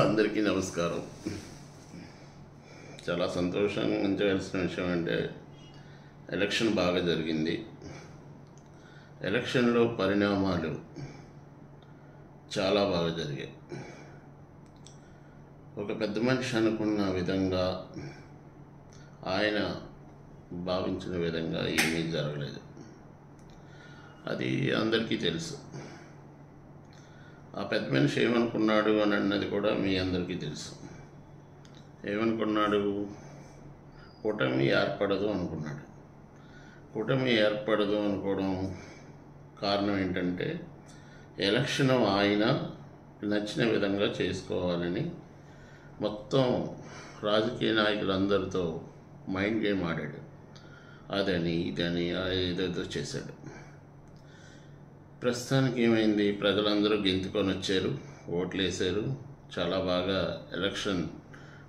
అందరికీ నమస్కారం. చాలా సంతోషంగా ఉంచవలసిన విషయం అంటే ఎలక్షన్ బాగా జరిగింది. ఎలక్షన్లో పరిణామాలు చాలా బాగా జరిగాయి. ఒక పెద్ద మనిషి అనుకున్న విధంగా, ఆయన భావించిన విధంగా ఏమీ జరగలేదు. అది అందరికీ తెలుసు. ఆ పెద్ద మనిషి ఏమనుకున్నాడు అని అన్నది కూడా మీ అందరికీ తెలుసు. ఏమనుకున్నాడు? కూటమి ఏర్పడదు అనుకున్నాడు. కూటమి ఏర్పడదు అనుకోవడం కారణం ఏంటంటే, ఎలక్షన్ ఆయన నచ్చిన విధంగా చేసుకోవాలని మొత్తం రాజకీయ నాయకులందరితో మైండ్ గేమ్ ఆడాడు. అదని ఇదని ఏదేదో చేశాడు. ప్రస్తుతానికి ఏమైంది? ప్రజలందరూ గెంతుకొని వచ్చారు, ఓట్లు వేశారు. చాలా బాగా ఎలక్షన్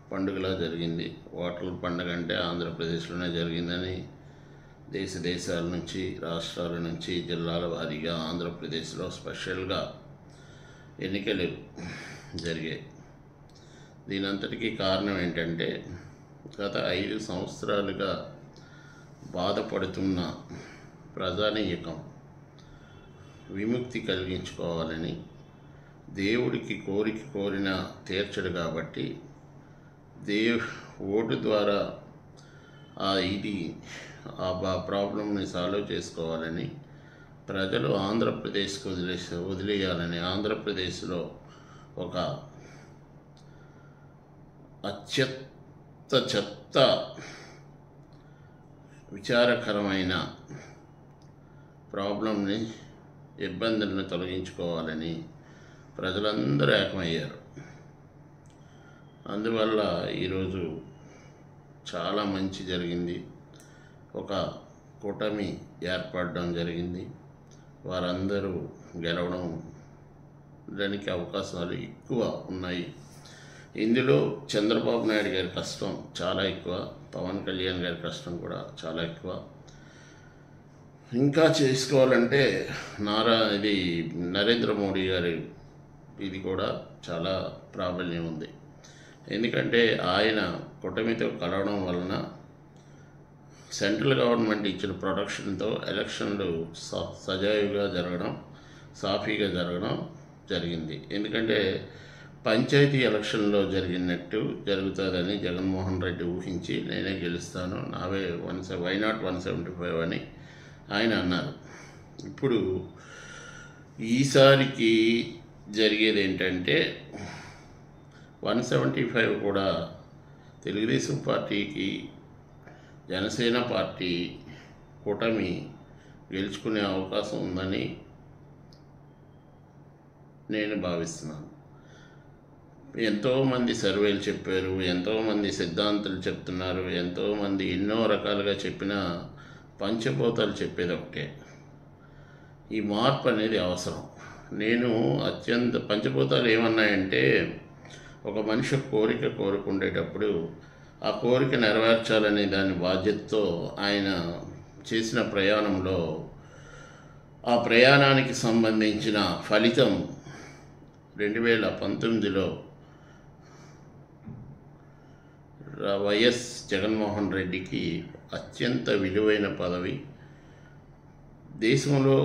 పండుగలా జరిగింది. ఓట్ల పండుగ అంటే ఆంధ్రప్రదేశ్లోనే జరిగిందని దేశాల నుంచి, రాష్ట్రాల నుంచి, జిల్లాల వారీగా ఆంధ్రప్రదేశ్లో స్పెషల్గా ఎన్నికలు జరిగాయి. దీనంతటికీ కారణం ఏంటంటే, గత 5 సంవత్సరాలుగా బాధపడుతున్న ప్రజానీకం విముక్తి కలిగించుకోవాలని దేవుడికి కోరిన తీర్చడు కాబట్టి, ఓటు ద్వారా ఆ ప్రాబ్లంని సాల్వ్ చేసుకోవాలని ప్రజలు ఆంధ్రప్రదేశ్కి వదిలేయాలని, ఆంధ్రప్రదేశ్లో ఒక చెత్త విచారకరమైన ప్రాబ్లంని, ఇబ్బందులను తొలగించుకోవాలని ప్రజలందరూ ఏకమయ్యారు. అందువల్ల ఈరోజు చాలా మంచి జరిగింది. ఒక కూటమి ఏర్పడడం జరిగింది. వారందరూ గెలవడం దానికి అవకాశాలు ఎక్కువ ఉన్నాయి. ఇందులో చంద్రబాబు నాయుడు గారి కష్టం చాలా ఎక్కువ, పవన్ కళ్యాణ్ గారి కష్టం కూడా చాలా ఎక్కువ. ఇంకా చేసుకోవాలంటే నరేంద్ర మోడీ గారి ఇది కూడా చాలా ప్రాబల్యం ఉంది. ఎందుకంటే ఆయన కూటమితో కలవడం వలన సెంట్రల్ గవర్నమెంట్ ఇచ్చిన ప్రొటెక్షన్తో ఎలక్షన్లు సజావుగా జరగడం, సాఫీగా జరగడం జరిగింది. ఎందుకంటే పంచాయతీ ఎలక్షన్లో జరిగినట్టు జరుగుతుందని జగన్మోహన్ రెడ్డి ఊహించి, నేనే గెలుస్తాను, నావే వై నాట్ 175 అని ఆయన అన్నారు. ఇప్పుడు ఈసారికి జరిగేది ఏంటంటే, 175 కూడా తెలుగుదేశం పార్టీకి, జనసేన పార్టీ కూటమి గెలుచుకునే అవకాశం ఉందని నేను భావిస్తున్నాను. ఎంతోమంది సర్వేలు చెప్పారు, ఎంతోమంది సిద్ధాంతులు చెప్తున్నారు, ఎంతోమంది ఎన్నో రకాలుగా చెప్పినా పంచభూతాలు చెప్పేది ఒకటే, ఈ మార్పు అనేది అవసరం. పంచభూతాలు ఏమన్నాయంటే, ఒక మనిషి కోరుకుండేటప్పుడు ఆ కోరిక నెరవేర్చాలనే దాని బాధ్యతతో ఆయన చేసిన ప్రయాణంలో ఆ ప్రయాణానికి సంబంధించిన ఫలితం 2019లో వైఎస్ జగన్మోహన్ రెడ్డికి అత్యంత విలువైన పదవి, దేశంలో,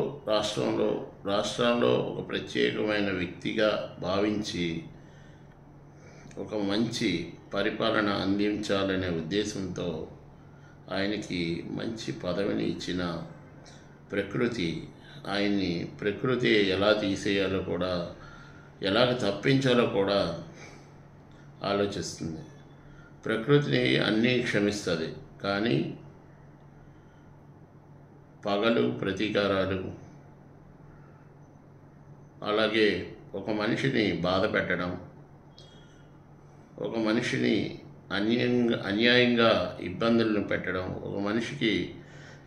రాష్ట్రంలో ఒక ప్రత్యేకమైన వ్యక్తిగా భావించి ఒక మంచి పరిపాలన అందించాలనే ఉద్దేశంతో ఆయనకి మంచి పదవిని ఇచ్చిన ప్రకృతి ఎలా తీసేయాలో కూడా, ఎలాగ తప్పించాలో కూడా ఆలోచిస్తుంది. ప్రకృతిని అన్నీ క్షమిస్తుంది, కానీ పగలు, ప్రతీకారాలు, అలాగే ఒక మనిషిని బాధ పెట్టడం, ఒక మనిషిని అన్యాయంగా ఇబ్బందులను పెట్టడం, ఒక మనిషికి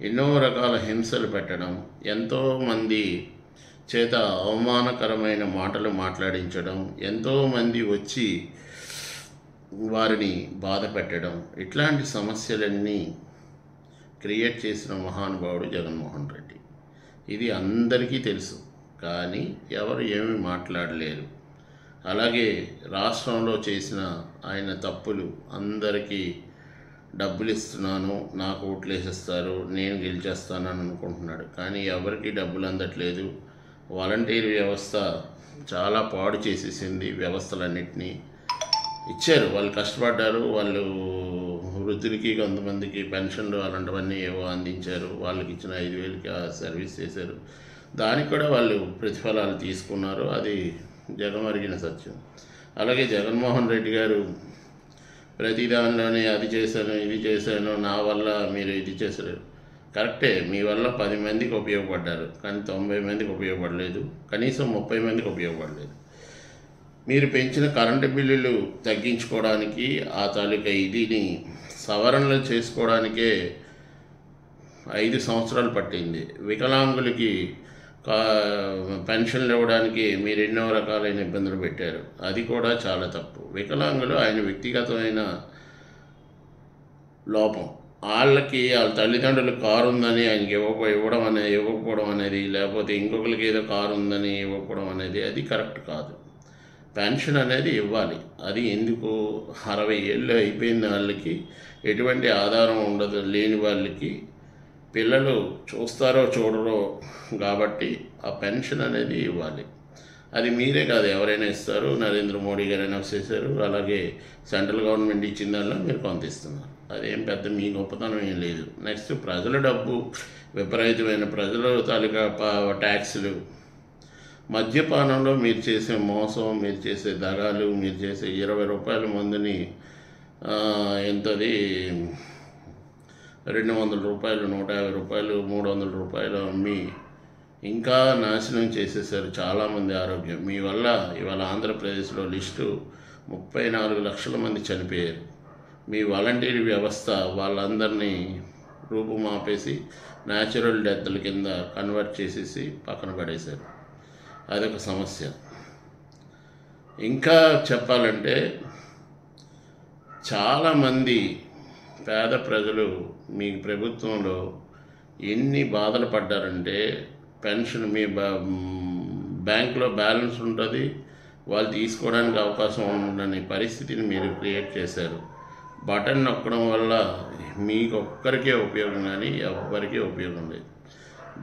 ఎన్నో రకాల హింసలు పెట్టడం, ఎంతోమంది చేత అవమానకరమైన మాటలు మాట్లాడించడం, ఎంతోమంది వచ్చి వారిని బాధ పెట్టడం, ఇట్లాంటి సమస్యలన్నీ క్రియేట్ చేసిన మహానుభావుడు జగన్మోహన్ రెడ్డి. ఇది అందరికీ తెలుసు, కానీ ఎవరు ఏమీ మాట్లాడలేరు. అలాగే రాష్ట్రంలో చేసిన ఆయన తప్పులు, అందరికీ డబ్బులు ఇస్తున్నాను, నాకు ఓట్లు వేసేస్తారు, నేను గెలిచేస్తానని అనుకుంటున్నాడు. కానీ ఎవరికి డబ్బులు అందట్లేదు. వాలంటీర్ వ్యవస్థ చాలా పాడు చేసేసింది. వ్యవస్థలన్నింటినీ ఇచ్చారు, వాళ్ళు కష్టపడ్డారు, వాళ్ళు వృద్ధులకి కొంతమందికి పెన్షన్లు అలాంటివన్నీ ఏవో అందించారు, వాళ్ళకి ఇచ్చిన 5,000కి సర్వీస్ చేశారు. దానికి కూడా వాళ్ళు ప్రతిఫలాలు తీసుకున్నారు. అది జగమరిగిన సత్యం. అలాగే జగన్మోహన్ రెడ్డి గారు ప్రతి దానిలోనే అది చేశాను, ఇది చేశాను, నా వల్ల మీరు ఇది చేశారు. కరెక్టే, మీ వల్ల 10 మందికి ఉపయోగపడ్డారు, కానీ 90 మందికి ఉపయోగపడలేదు, కనీసం 30 మందికి ఉపయోగపడలేదు. మీరు పెంచిన కరెంటు బిల్లులు తగ్గించుకోవడానికి, ఆ తాలూకా ఇదిని సవరణలు చేసుకోవడానికే 5 సంవత్సరాలు పట్టింది. వికలాంగులకి పెన్షన్లు ఇవ్వడానికి మీరు ఎన్నో రకాలైన ఇబ్బందులు పెట్టారు. అది కూడా చాలా తప్పు. వికలాంగులు ఆయన వ్యక్తిగతమైన లోపం. వాళ్ళ తల్లిదండ్రులకు కారు ఉందని ఆయనకి ఇవ్వకపోవడం అనేది, లేకపోతే ఇంకొకరికి ఏదో కారు ఉందని ఇవ్వకపోవడం అనేది అది కరెక్ట్ కాదు. పెన్షన్ అనేది ఇవ్వాలి. అది ఎందుకు 60 ఏళ్ళు అయిపోయిన వాళ్ళకి, ఎటువంటి ఆధారం ఉండదు లేని వాళ్ళకి, పిల్లలు చూస్తారో చూడరో కాబట్టి ఆ పెన్షన్ అనేది ఇవ్వాలి. అది మీరే కాదు, ఎవరైనా ఇస్తారు. నరేంద్ర మోడీ గారు అనౌన్స్ చేశారు. అలాగే సెంట్రల్ గవర్నమెంట్ ఇచ్చిన దానిలో మీరు కొంత ఇస్తున్నారు. అదేం పెద్ద మీ గొప్పతనం ఏం లేదు. నెక్స్ట్, ప్రజల డబ్బు, విపరీతమైన ప్రజల తాలూకా ట్యాక్సులు, మద్యపానంలో మీరు చేసే మోసం, మీరు చేసే దగాలు, మీరు చేసే 20 రూపాయల మందుని ఎంతది 200 రూపాయలు, 150 రూపాయలు, 300 రూపాయలు అమ్మి ఇంకా నాశనం చేసేసారు చాలామంది ఆరోగ్యం. మీ వల్ల ఇవాళ ఆంధ్రప్రదేశ్లో లిస్టు 34 లక్షల మంది చనిపోయారు. మీ వాలంటీర్ వ్యవస్థ వాళ్ళందరినీ రూపుమాపేసి న్యాచురల్ డెత్ల కింద కన్వర్ట్ చేసేసి పక్కన పడేశారు. అదొక సమస్య. ఇంకా చెప్పాలంటే చాలామంది పేద ప్రజలు మీ ప్రభుత్వంలో ఎన్ని బాధలు పడ్డారంటే, పెన్షన్ మీ బ్యాంకులో బ్యాలెన్స్ ఉంటుంది, వాళ్ళు తీసుకోవడానికి అవకాశం ఉండని పరిస్థితిని మీరు క్రియేట్ చేశారు. బటన్ నొక్కడం వల్ల మీకు ఒక్కరికే ఉపయోగం, కానీ ఎవ్వరికీ ఉపయోగం లేదు.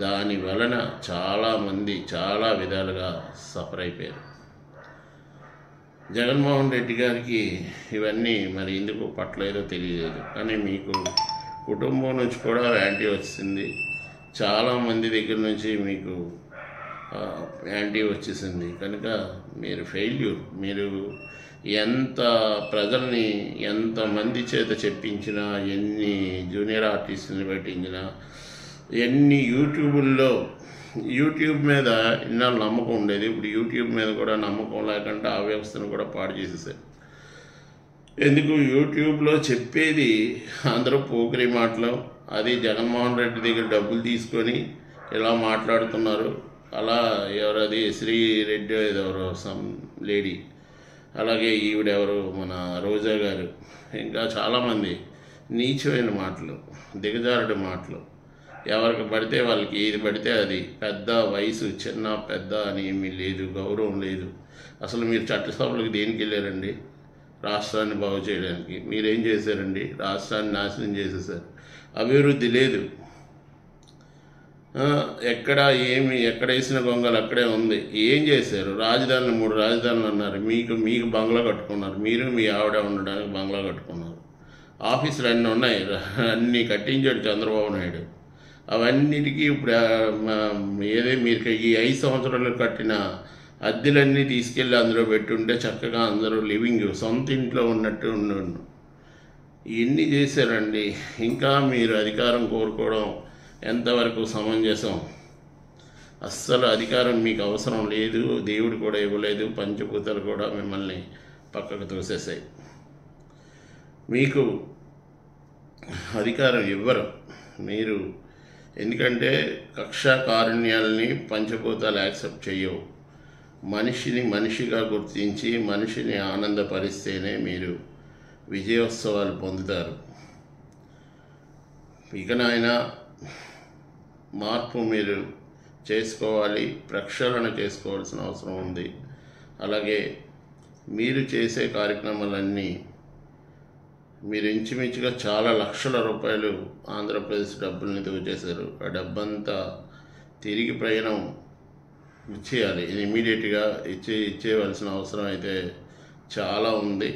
దాని వలన చాలామంది చాలా విధాలుగా సఫర్ అయిపోయారు. జగన్మోహన్ రెడ్డి గారికి ఇవన్నీ మరి ఎందుకు పట్టలేదో తెలియలేదు. కానీ మీకు కుటుంబం నుంచి కూడా యాంటీ వచ్చింది, చాలామంది దగ్గర నుంచి మీకు యాంటీ వచ్చేసింది. కనుక మీరు ఫెయిల్యూర్. మీరు ఎంత ప్రజల్ని ఎంతమంది చేత చెప్పించినా, ఎన్ని జూనియర్ ఆర్టిస్ట్ని పెట్టించినా, ఎన్ని యూట్యూబ్ మీద ఇన్నాళ్ళు నమ్మకం ఉండేది, ఇప్పుడు యూట్యూబ్ మీద కూడా నమ్మకం లేకుండా ఆ వ్యవస్థను కూడా పాడు చేసేసారు. ఎందుకు? యూట్యూబ్లో చెప్పేది అందరూ పోకిరి మాటలు. అది జగన్మోహన్ రెడ్డి దగ్గర డబ్బులు తీసుకొని ఇలా మాట్లాడుతున్నారు. అలా ఎవరది శ్రీరెడ్డి ఎవరో సమ్ లేడీ, అలాగే ఈవిడెవరు మన రోజా గారు, ఇంకా చాలామంది నీచమైన మాటలు, దిగజారుడు మాటలు. ఎవరికి పడితే వాళ్ళకి ఏది పడితే అది. పెద్ద వయసు, చిన్న పెద్ద అని ఏమీ లేదు, గౌరవం లేదు. అసలు మీరు చట్టసభలకు దేనికి వెళ్ళారండి? రాష్ట్రాన్ని బాగు చేయడానికి. మీరేం చేశారండి? రాష్ట్రాన్ని నాశనం చేసేసారు. అభివృద్ధి లేదు. ఎక్కడ వేసిన గొంగలు అక్కడే ఉంది. ఏం చేశారు? రాజధానులు 3 రాజధానులు అన్నారు. మీకు బంగ్లా కట్టుకున్నారు. మీరు మీ ఆవిడ ఉండడానికి బంగ్లా కట్టుకున్నారు. ఆఫీసులు అన్నీ ఉన్నాయి, అన్నీ కట్టించాడు చంద్రబాబు నాయుడు. అవన్నిటికీ ఇప్పుడు మీరు ఈ 5 సంవత్సరాలు కట్టిన అద్దెలన్నీ తీసుకెళ్ళి అందులో పెట్టుంటే చక్కగా అందరూ లివింగ్ సొంత ఇంట్లో ఉన్నట్టు ఉండు. ఇవన్నీ చేశారండి. ఇంకా మీరు అధికారం కోరుకోవడం ఎంతవరకు సమంజసం? అస్సలు అధికారం మీకు అవసరం లేదు, దేవుడు కూడా ఇవ్వలేదు, పంచభూతాలు కూడా మిమ్మల్ని పక్కకు తోసేసాయి. మీకు అధికారం ఇవ్వరు మీరు. ఎందుకంటే కక్షా కారుణ్యాలని పంచభూతాలు యాక్సెప్ట్ చేయవు. మనిషిని మనిషిగా గుర్తించి మనిషిని ఆనందపరిస్తేనే మీరు విజయోత్సవాలు పొందుతారు. ఇకనైనా మార్పు మీరు చేసుకోవాలి, ప్రక్షాళన చేసుకోవాల్సిన అవసరం ఉంది. అలాగే మీరు చేసే కార్యక్రమాలన్నీ మీరు ఇంచుమించుగా చాలా లక్షల రూపాయలు ఆంధ్రప్రదేశ్ డబ్బుల్ని దోచేశారు. ఆ డబ్బంతా తిరిగి ప్రయాణం ఇచ్చేయాలి, ఇమీడియట్గా ఇచ్చేయవలసిన అవసరం అయితే చాలా ఉంది.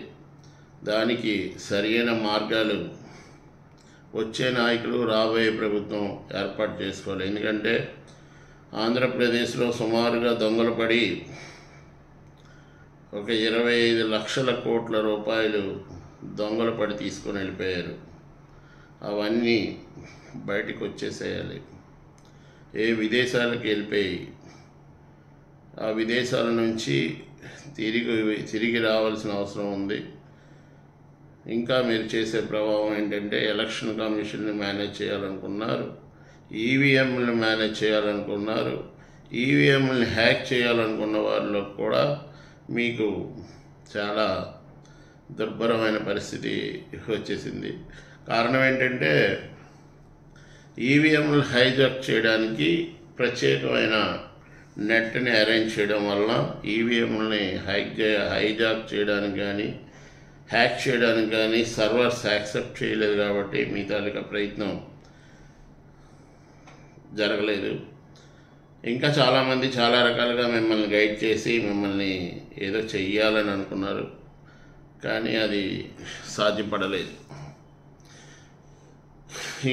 దానికి సరైన మార్గాలు వచ్చే నాయకులు, రాబోయే ప్రభుత్వం ఏర్పాటు చేసుకోవాలి. ఎందుకంటే ఆంధ్రప్రదేశ్లో సుమారుగా దొంగలు పడి ఒక 25 లక్షల కోట్ల రూపాయలు దొంగలు పడి తీసుకొని వెళ్ళిపోయారు. అవన్నీ బయటకు వచ్చేసేయాలి. విదేశాలకు వెళ్ళిపోయి ఆ విదేశాల నుంచి తిరిగి రావాల్సిన అవసరం ఉంది. ఇంకా మీరు చేసే ప్రభావం ఏంటంటే ఎలక్షన్ కమిషన్ని మేనేజ్ చేయాలనుకున్నారు, ఈవీఎంలను మేనేజ్ చేయాలనుకున్నారు. ఈవీఎంలని హ్యాక్ చేయాలనుకున్న వారిలో కూడా మీకు చాలా దుర్భరమైన పరిస్థితి వచ్చేసింది. కారణం ఏంటంటే ఈవీఎంలు హైజాక్ చేయడానికి ప్రత్యేకమైన నెట్ని అరేంజ్ చేయడం వల్ల ఈవీఎంలని హైజాక్ చేయడానికి కానీ హ్యాక్ చేయడానికి కానీ సర్వర్స్ యాక్సెప్ట్ చేయలేదు. కాబట్టి మీ తాలూకా ప్రయత్నం జరగలేదు. ఇంకా చాలామంది చాలా రకాలుగా మిమ్మల్ని గైడ్ చేసి మిమ్మల్ని ఏదో చెయ్యాలని అనుకున్నారు, కానీ అది సాధ్యపడలేదు.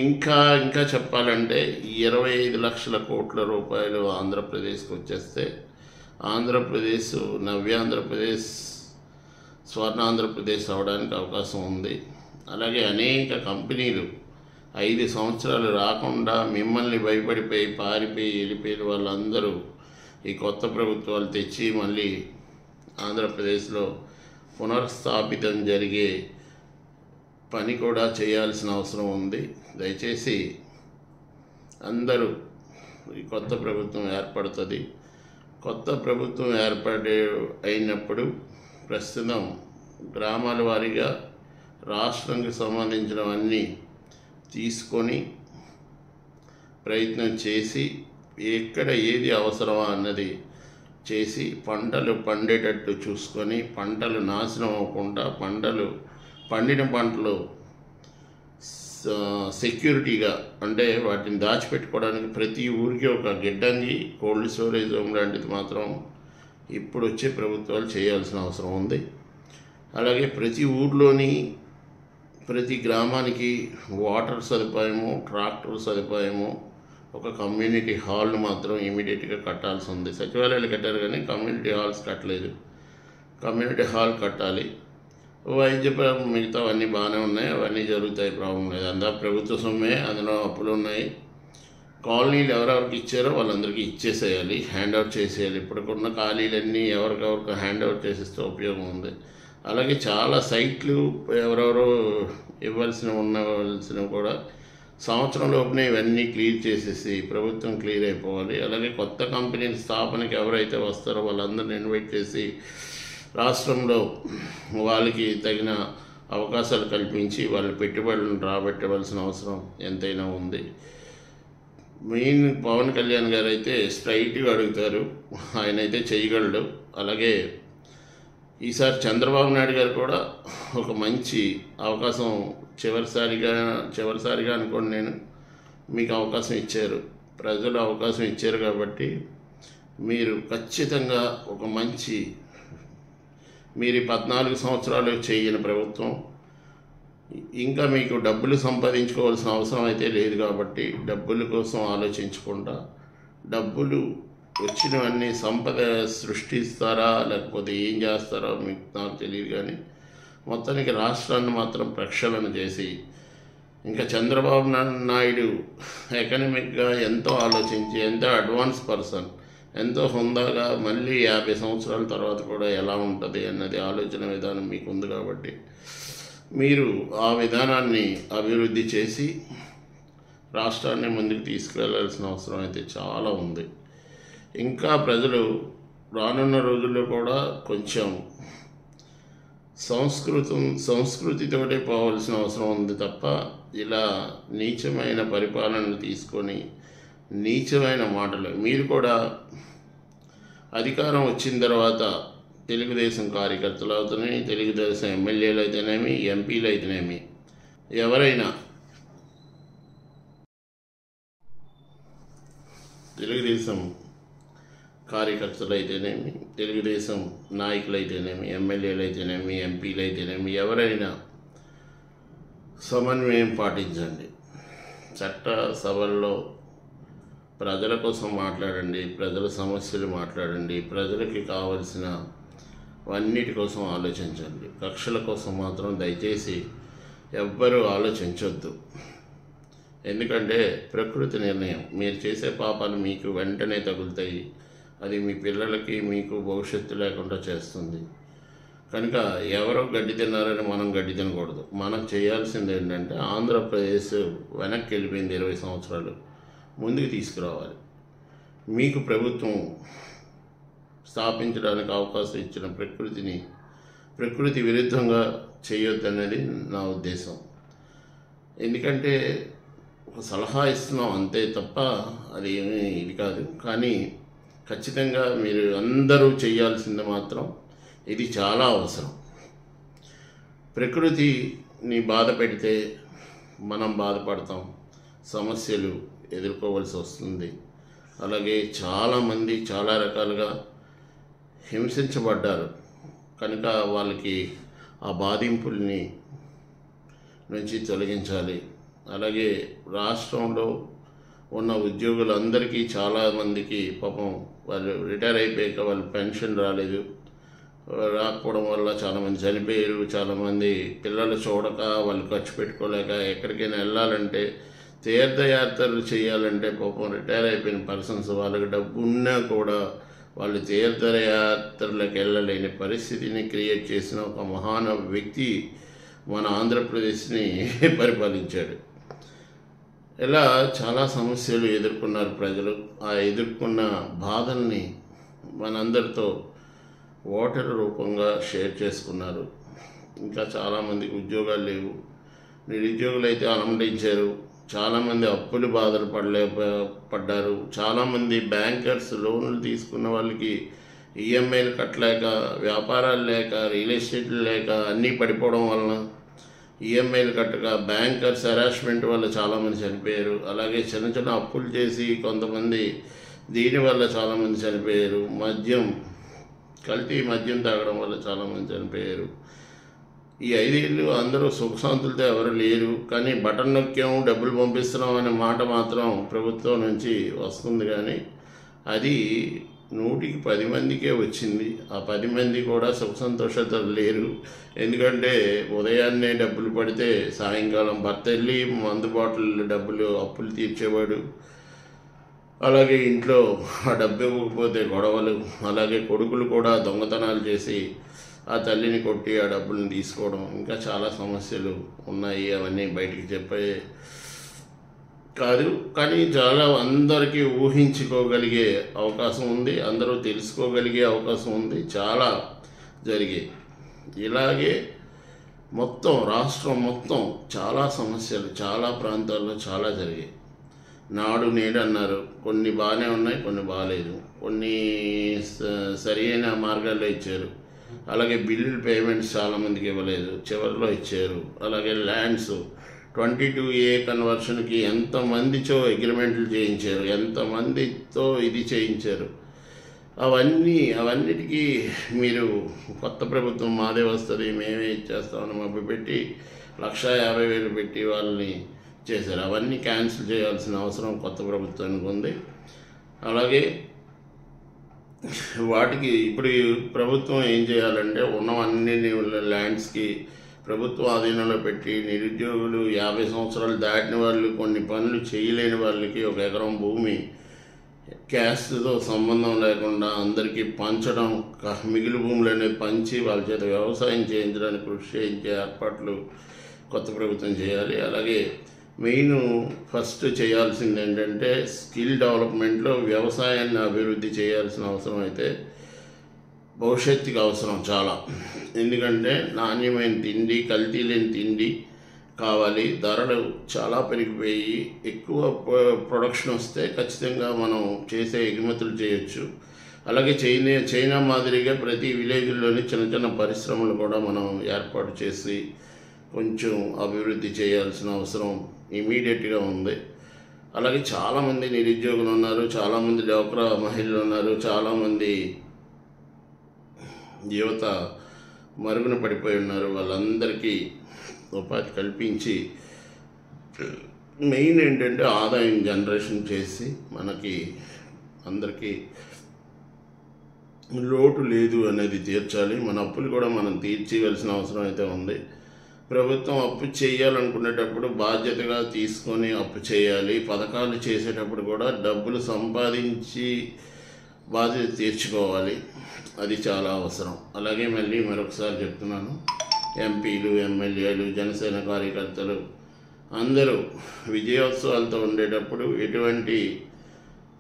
ఇంకా చెప్పాలంటే 25 లక్షల కోట్ల రూపాయలు ఆంధ్రప్రదేశ్కి వచ్చేస్తే ఆంధ్రప్రదేశ్ నవ్యాంధ్రప్రదేశ్, స్వర్ణాంధ్రప్రదేశ్ అవడానికి అవకాశం ఉంది. అలాగే అనేక కంపెనీలు 5 సంవత్సరాలు రాకుండా మిమ్మల్ని భయపడిపోయి పారిపోయి వెళ్ళిపోయిన వాళ్ళందరూ ఈ కొత్త ప్రభుత్వాలు తెచ్చి మళ్ళీ ఆంధ్రప్రదేశ్లో పునర్స్థాపితం జరిగే పని కూడా చేయాల్సిన అవసరం ఉంది. దయచేసి అందరూ ఈ కొత్త ప్రభుత్వం ఏర్పడుతుంది. కొత్త ప్రభుత్వం అయినప్పుడు ప్రస్తుతం గ్రామాల వారీగా రాష్ట్రానికి సంబంధించినవన్నీ తీసుకొని ప్రయత్నం చేసి ఎక్కడ ఏది అవసరమా అన్నది చేసి పంటలు పండేటట్టు చూసుకొని పంటలు నాశనం అవ్వకుండా పండిన పంటలు సెక్యూరిటీగా, అంటే వాటిని దాచిపెట్టుకోవడానికి ప్రతి ఊరికి ఒక గిడ్డంగి, కోల్డ్ స్టోరేజ్ హోమ్ లాంటిది మాత్రం ఇప్పుడు వచ్చే ప్రభుత్వాలు చేయాల్సిన అవసరం ఉంది. అలాగే ప్రతి ఊర్లోని ప్రతి గ్రామానికి వాటర్ సదుపాయము, ట్రాక్టర్ సదుపాయము, ఒక కమ్యూనిటీ హాల్ను మాత్రం ఇమీడియట్గా కట్టాల్సి ఉంది. సచివాలయాలు కట్టారు కానీ కమ్యూనిటీ హాల్స్ కట్టలేదు. కమ్యూనిటీ హాల్ కట్టాలి. వైద్యపరం మిగతావన్నీ బాగానే ఉన్నాయి, అవన్నీ జరుగుతాయి, ప్రాబ్లం లేదు. అంతా ప్రభుత్వ సొమ్మే, అందులో అప్పులు ఉన్నాయి. కాలనీలు ఎవరెవరికి ఇచ్చారో వాళ్ళందరికీ ఇచ్చేసేయాలి, హ్యాండ్ అవుట్ చేసేయాలి. ఇప్పటికున్న ఖాళీలన్నీ ఎవరికెవరికి హ్యాండ్ అవుట్ చేసేస్తే ఉపయోగం ఉంది. అలాగే చాలా సైట్లు ఎవరెవరో ఉండవలసినవి కూడా సంవత్సరం లోపునే ఇవన్నీ క్లియర్ చేసేసి ప్రభుత్వం క్లియర్ అయిపోవాలి. అలాగే కొత్త కంపెనీల స్థాపనకి ఎవరైతే వస్తారో వాళ్ళందరిని ఇన్వైట్ చేసి రాష్ట్రంలో వాళ్ళకి తగిన అవకాశాలు కల్పించి వాళ్ళ పెట్టుబడులను రాబెట్టవలసిన అవసరం ఎంతైనా ఉంది. మెయిన్ పవన్ కళ్యాణ్ గారు అయితే స్ట్రైట్గా అడుగుతారు, ఆయన అయితే చేయగలడు. అలాగే ఈసారి చంద్రబాబు నాయుడు గారు కూడా ఒక మంచి అవకాశం చివరిసారిగా అనుకోండి, నేను మీకు అవకాశం ఇచ్చారు, ప్రజలు అవకాశం ఇచ్చారు. కాబట్టి మీరు ఖచ్చితంగా ఒక మంచి, మీరు 14 సంవత్సరాలు చేయని ప్రభుత్వం, ఇంకా మీకు డబ్బులు సంపాదించుకోవాల్సిన అవసరం అయితే లేదు. కాబట్టి డబ్బుల కోసం ఆలోచించకుండా డబ్బులు వచ్చినవన్నీ సంపద సృష్టిస్తారా లేకపోతే ఏం చేస్తారో మీకు నాకు తెలియదు, కానీ మొత్తానికి రాష్ట్రాన్ని మాత్రం ప్రక్షాళన చేసి, ఇంకా చంద్రబాబు నాయుడు ఎకనామిక్గా ఎంతో ఆలోచించి, ఎంతో అడ్వాన్స్ పర్సన్, ఎంతో హుందాగా మళ్ళీ 50 సంవత్సరాల తర్వాత కూడా ఎలా ఉంటుంది అన్నది ఆలోచన విధానం మీకు ఉంది. కాబట్టి మీరు ఆ విధానాన్ని అభివృద్ధి చేసి రాష్ట్రాన్ని ముందుకు తీసుకెళ్లాల్సిన అవసరం అయితే చాలా ఉంది. ఇంకా ప్రజలు రానున్న రోజుల్లో కూడా కొంచెం సంస్కృతితోటే పోవాల్సిన అవసరం ఉంది తప్ప ఇలా నీచమైన పరిపాలనలు తీసుకొని నీచమైన మాటలు, మీరు కూడా అధికారం వచ్చిన తర్వాత తెలుగుదేశం కార్యకర్తలు అవుతున్నాయి, తెలుగుదేశం ఎమ్మెల్యేలు అయితేనేమి, ఎంపీలు అయితేనేమి, ఎవరైనా తెలుగుదేశం కార్యకర్తలు అయితేనేమి, తెలుగుదేశం నాయకులు అయితేనేమి, ఎమ్మెల్యేలు అయితేనేమి, ఎంపీలు అయితేనేమి, ఎవరైనా సమన్వయం పాటించండి. చట్ట సభల్లో ప్రజల కోసం మాట్లాడండి, ప్రజల సమస్యలు మాట్లాడండి, ప్రజలకి కావలసిన అన్నిటి కోసం ఆలోచించండి. కక్షల కోసం మాత్రం దయచేసి ఎవ్వరూ ఆలోచించొద్దు. ఎందుకంటే ప్రకృతి నిర్ణయం. మీరు చేసే పాపాలు మీకు వెంటనే తగులుతాయి. అది మీ పిల్లలకి మీకు భవిష్యత్తు లేకుండా చేస్తుంది. కనుక ఎవరో గడ్డి తిన్నారని మనం గడ్డి తినకూడదు. మనం చేయాల్సింది ఏంటంటే ఆంధ్రప్రదేశ్ వెనక్కి వెళ్ళిపోయింది 20 సంవత్సరాలు, ముందుకు తీసుకురావాలి. మీకు ప్రభుత్వం స్థాపించడానికి అవకాశం ఇచ్చిన ప్రకృతి విరుద్ధంగా చేయొద్దనేది నా ఉద్దేశం. ఎందుకంటే ఒక సలహా ఇస్తున్నాం అంతే తప్ప అది ఏమీ ఇది కాదు. కానీ ఖచ్చితంగా మీరు అందరూ చేయాల్సింది మాత్రం ఇది చాలా అవసరం. ప్రకృతిని బాధ పెడితే మనం బాధపడతాం, సమస్యలు ఎదుర్కోవాల్సి వస్తుంది. అలాగే చాలామంది చాలా రకాలుగా హింసించబడ్డారు. కనుక వాళ్ళకి ఆ బాధింపుల్ని నుంచి తొలగించాలి. అలాగే రాష్ట్రంలో ఉన్న ఉద్యోగులందరికీ చాలామందికి పాపం వాళ్ళు రిటైర్ అయిపోయాక వాళ్ళు పెన్షన్ రాకపోవడం వల్ల చాలామంది చనిపోయారు. చాలామంది పిల్లలు చూడక వాళ్ళు ఖర్చు పెట్టుకోలేక ఎక్కడికైనా వెళ్ళాలంటే తీర్థయాత్రలు చేయాలంటే పాపం రిటైర్ అయిపోయిన పర్సన్స్ వాళ్ళకి డబ్బు ఉన్నా కూడా వాళ్ళు తీర్థయాత్రలకు వెళ్ళలేని పరిస్థితిని క్రియేట్ చేసిన ఒక మహాన వ్యక్తి మన ఆంధ్రప్రదేశ్ని పరిపాలించాడు. ఇలా చాలా సమస్యలు ఎదుర్కొన్నారు ప్రజలు. ఆ ఎదుర్కొన్న బాధల్ని మనందరితో ఓటర్ రూపంగా షేర్ చేసుకున్నారు. ఇంకా చాలామందికి ఉద్యోగాలు లేవు, నిరుద్యోగులు అయితే అలమటించారు. చాలామంది అప్పులు బాధలు పడ్డారు. చాలామంది బ్యాంకర్స్ లోన్లు తీసుకున్న వాళ్ళకి ఈఎంఐలు కట్టలేక, వ్యాపారాలు లేక, రియల్ ఎస్టేట్లు లేక అన్నీ పడిపోవడం వలన ఈఎంఐలు కట్టక బ్యాంకర్స్ హెరాస్మెంట్ వల్ల చాలామంది చనిపోయారు. అలాగే చిన్న చిన్న అప్పులు చేసి కొంతమంది దీనివల్ల చాలామంది చనిపోయారు. కల్తీ మద్యం తాగడం వల్ల చాలామంది చనిపోయారు. ఈ 5 ఏళ్ళు అందరూ సుఖశాంతులతో ఎవరు లేరు. కానీ బటన్ నొక్కాం డబ్బులు పంపిస్తున్నాం అనే మాట మాత్రం ప్రభుత్వం నుంచి వస్తుంది. కానీ అది 100కి 10 మందికే వచ్చింది. ఆ 10 మంది కూడా సుఖ సంతోషాలతో లేరు. ఎందుకంటే ఉదయాన్నే డబ్బులు పడితే సాయంకాలం భర్త వెళ్ళి మందు బాటిల్ డబ్బులు అప్పులు తీర్చేవాడు. అలాగే ఇంట్లో ఆ డబ్బు ఇవ్వకపోతే గొడవలు. అలాగే కొడుకులు కూడా దొంగతనాలు చేసి ఆ తల్లిని కొట్టి ఆ డబ్బులను తీసుకోవడం. ఇంకా చాలా సమస్యలు ఉన్నాయి. అవన్నీ బయటికి చెప్పే కాదు. కానీ చాలా అందరికీ ఊహించుకోగలిగే అవకాశం ఉంది, అందరూ తెలుసుకోగలిగే అవకాశం ఉంది. చాలా జరిగాయి. ఇలాగే మొత్తం రాష్ట్రం మొత్తం చాలా సమస్యలు చాలా ప్రాంతాల్లో చాలా జరిగాయి. నాడు నేడు అన్నారు, కొన్ని బాగానే ఉన్నాయి, కొన్ని బాగాలేదు, కొన్ని సరైన మార్గాల్లో ఇచ్చారు. అలాగే బిల్లులు పేమెంట్స్ చాలామందికి ఇవ్వలేదు, చివరిలో ఇచ్చారు. అలాగే ల్యాండ్స్ 22A కన్వర్షన్కి ఎంతమందితో అగ్రిమెంట్లు చేయించారు, ఎంతమందితో ఇది చేయించారు. అవన్నిటికీ మీరు కొత్త ప్రభుత్వం మాదే వస్తుంది, మేమే ఇచ్చేస్తామని మభ్యపెట్టి 1,50,000 పెట్టి వాళ్ళని చేశారు. అవన్నీ క్యాన్సిల్ చేయాల్సిన అవసరం కొత్త ప్రభుత్వానికి ఉంది. అలాగే వాటికి ఇప్పుడు ప్రభుత్వం ఏం చేయాలంటే ఉన్నవన్నీ ల్యాండ్స్కి ప్రభుత్వ ఆధీనంలో పెట్టి నిరుద్యోగులు 50 సంవత్సరాలు దాటిన వాళ్ళు, కొన్ని పనులు చేయలేని వాళ్ళకి 1 ఎకరం భూమి క్యాస్ట్తో సంబంధం లేకుండా అందరికీ పంచడం, మిగిలి భూములు అనేది పంచి వాళ్ళ చేత వ్యవసాయం చేయించడానికి కృషి చేయించే ఏర్పాట్లు కొత్త ప్రభుత్వం చేయాలి. అలాగే మెయిన్ ఫస్ట్ చేయాల్సింది ఏంటంటే స్కిల్ డెవలప్మెంట్లో వ్యవసాయాన్ని అభివృద్ధి చేయాల్సిన అవసరం అయితే భవిష్యత్తుకి అవసరం చాలా. ఎందుకంటే నాణ్యమైన తిండి, కల్తీ లేని తిండి కావాలి. ధరలు చాలా పెరిగిపోయి ఎక్కువ ప్రొడక్షన్ వస్తే ఖచ్చితంగా మనం చేసే ఎగుమతులు చేయొచ్చు. అలాగే చైనా మాదిరిగా ప్రతి విలేజ్లోని చిన్న చిన్న పరిశ్రమలు కూడా మనం ఏర్పాటు చేసి కొంచెం అభివృద్ధి చేయాల్సిన అవసరం ఇమీడియట్గా ఉంది. అలాగే చాలామంది నిరుద్యోగులు ఉన్నారు, చాలామంది డ్వాక్రా మహిళలు ఉన్నారు, చాలామంది యువత మరుగున పడిపోయి ఉన్నారు. వాళ్ళందరికీ ఉపాధి కల్పించి మెయిన్ ఏంటంటే ఆదాయం జనరేషన్ చేసి మనకి అందరికీ లోటు లేదు అనేది తీర్చాలి. మన అప్పులు కూడా మనం తీర్చేయవలసిన అవసరం అయితే ఉంది. ప్రభుత్వం అప్పు చేయాలనుకునేటప్పుడు బాధ్యతగా తీసుకొని అప్పు చేయాలి. పథకాలు చేసేటప్పుడు కూడా డబ్బులు సంపాదించి బాధ్యత తీర్చుకోవాలి. అది చాలా అవసరం. అలాగే మళ్ళీ మరొకసారి చెప్తున్నాను, ఎంపీలు, ఎమ్మెల్యేలు, జనసేన కార్యకర్తలు అందరూ విజయోత్సవాలతో ఉండేటప్పుడు ఎటువంటి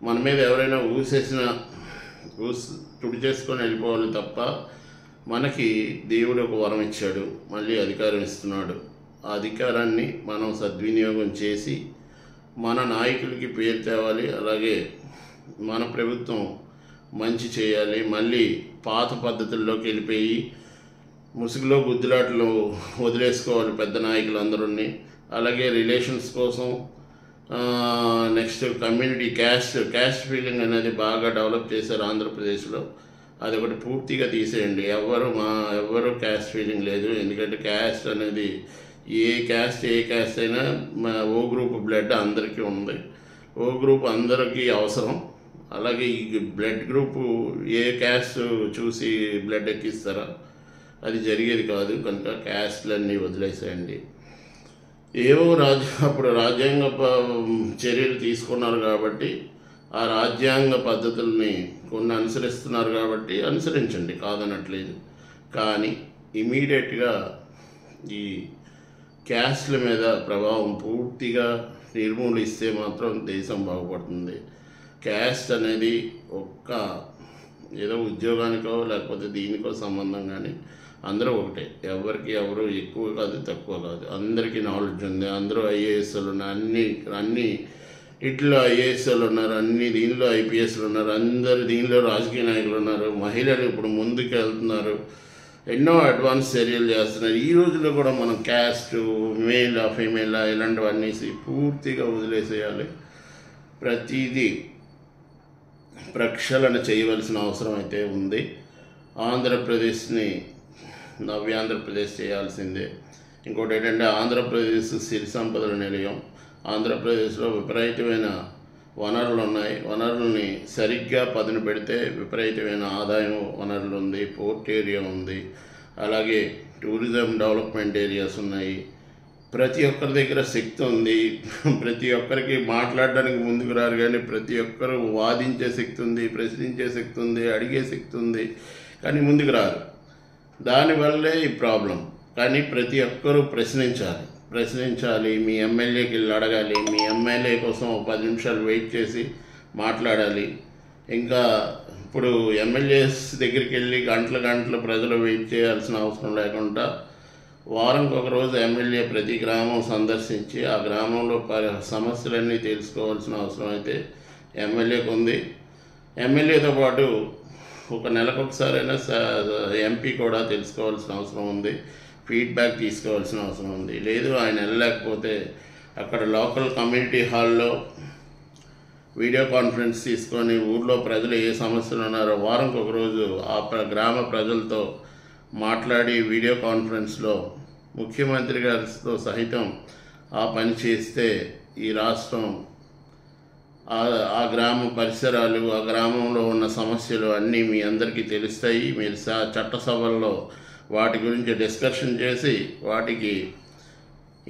మన మీద ఎవరైనా తుడి చేసుకొని వెళ్ళిపోవాలి తప్ప, మనకి దేవుడు ఒక వరం ఇచ్చాడు, మళ్ళీ అధికారం ఇస్తున్నాడు. ఆ అధికారాన్ని మనం సద్వినియోగం చేసి మన నాయకులకి పేరు తేవాలి. అలాగే మన ప్రభుత్వం మంచి చేయాలి. మళ్ళీ పాత పద్ధతుల్లోకి వెళ్ళిపోయి ముసుగులో గుద్దులాటలు వదిలేసుకోవాలి పెద్ద నాయకులందరూని. అలాగే రిలేషన్స్ కోసం నెక్స్ట్ కమ్యూనిటీ క్యాస్ట్ ఫీలింగ్ అనేది బాగా డెవలప్ చేశారు ఆంధ్రప్రదేశ్లో. అది ఒకటి పూర్తిగా తీసేయండి. ఎవ్వరు క్యాస్ట్ ఫీలింగ్ లేదు. ఎందుకంటే క్యాస్ట్ అనేది ఏ క్యాస్ట్ అయినా ఓ గ్రూప్ బ్లడ్ అందరికీ ఉంది. ఓ గ్రూప్ అందరికీ అవసరం. అలాగే ఈ బ్లడ్ గ్రూపు ఏ క్యాస్ట్ చూసి బ్లడ్ ఎక్కిస్తారా? అది జరిగేది కాదు. కనుక క్యాస్ట్లన్నీ వదిలేసేయండి. అప్పుడు రాజ్యాంగ చర్యలు తీసుకున్నారు కాబట్టి ఆ రాజ్యాంగ పద్ధతుల్ని కొన్ని అనుసరిస్తున్నారు కాబట్టి అనుసరించండి, కాదనట్లేదు. కానీ ఇమీడియట్గా ఈ క్యాస్ట్ల మీద ప్రభావం పూర్తిగా నిర్మూలిస్తే మాత్రం దేశం బాగుపడుతుంది. క్యాస్ట్ అనేది ఏదో ఉద్యోగానికో లేకపోతే దీనికో సంబంధం, కానీ అందరూ ఒకటే. ఎవరు ఎక్కువ కాదు, తక్కువ కాదు. అందరికీ నాలెడ్జ్ ఉంది. అందరూ ఐఏఎస్లు ఉన్నారు, అన్ని ఇట్లా ఐఏఎస్లు ఉన్నారు, దీనిలో ఐపీఎస్లు ఉన్నారు, అందరు దీనిలో రాజకీయ నాయకులు ఉన్నారు. మహిళలు ఇప్పుడు ముందుకు వెళ్తున్నారు, ఎన్నో అడ్వాన్స్ చర్యలు చేస్తున్నారు. ఈ రోజుల్లో కూడా మనం క్యాస్ట్, మేలా ఫీమేలా ఇలాంటివన్నీ పూర్తిగా వదిలేసేయాలి. ప్రతిదీ ప్రక్షాళన చేయవలసిన అవసరం అయితే ఉంది. ఆంధ్రప్రదేశ్ని నవ్యాంధ్రప్రదేశ్ చేయాల్సిందే. ఇంకోటి ఏంటంటే ఆంధ్రప్రదేశ్ సిరి సంపదల నిలయం. ఆంధ్రప్రదేశ్లో విపరీతమైన వనరులు ఉన్నాయి. వనరుల్ని సరిగ్గా పదును పెడితే విపరీతమైన ఆదాయం వనరులు ఉంది. పోర్ట్ ఏరియా ఉంది, అలాగే టూరిజం డెవలప్మెంట్ ఏరియాస్ ఉన్నాయి. ప్రతి ఒక్కరి దగ్గర శక్తి ఉంది. ప్రతి ఒక్కరికి మాట్లాడడానికి ముందుకు రారు, కానీ ప్రతి ఒక్కరు వాదించే శక్తి ఉంది, ప్రశ్నించే శక్తి ఉంది, అడిగే శక్తి ఉంది, కానీ ముందుకు రారు. దానివల్లే ఈ ప్రాబ్లం. కానీ ప్రతి ఒక్కరూ ప్రశ్నించాలి. మీ ఎమ్మెల్యేకి వెళ్ళి అడగాలి. మీ ఎమ్మెల్యే కోసం 10 నిమిషాలు వెయిట్ చేసి మాట్లాడాలి. ఇంకా ఇప్పుడు ఎమ్మెల్యేస్ దగ్గరికి వెళ్ళి గంటలు ప్రజలు వెయిట్ చేయాల్సిన అవసరం లేకుండా వారంకి ఒక రోజు ఎమ్మెల్యే ప్రతి గ్రామం సందర్శించి ఆ గ్రామంలో సమస్యలన్నీ తెలుసుకోవాల్సిన అవసరం అయితే ఎమ్మెల్యేకి ఉంది. ఎమ్మెల్యేతో పాటు ఒక నెలకొకసారైనా ఎంపీ కూడా తెలుసుకోవాల్సిన అవసరం ఉంది. ఫీడ్బ్యాక్ తీసుకోవాల్సిన అవసరం ఉంది. లేదు ఆయన వెళ్ళలేకపోతే అక్కడ లోకల్ కమ్యూనిటీ హాల్లో వీడియో కాన్ఫరెన్స్ తీసుకొని ఊళ్ళో ప్రజలు ఏ సమస్యలు ఉన్నారో వారంకి ఒక రోజు ఆ గ్రామ ప్రజలతో మాట్లాడి వీడియో కాన్ఫరెన్స్లో ముఖ్యమంత్రి గారితో సహితం ఆ పని చేస్తే ఈ రాష్ట్రం ఆ గ్రామ పరిసరాలు, ఆ గ్రామంలో ఉన్న సమస్యలు అన్నీ మీ అందరికీ తెలుస్తాయి. మీరు చట్టసభల్లో వాటి గురించి డిస్కషన్ చేసి వాటికి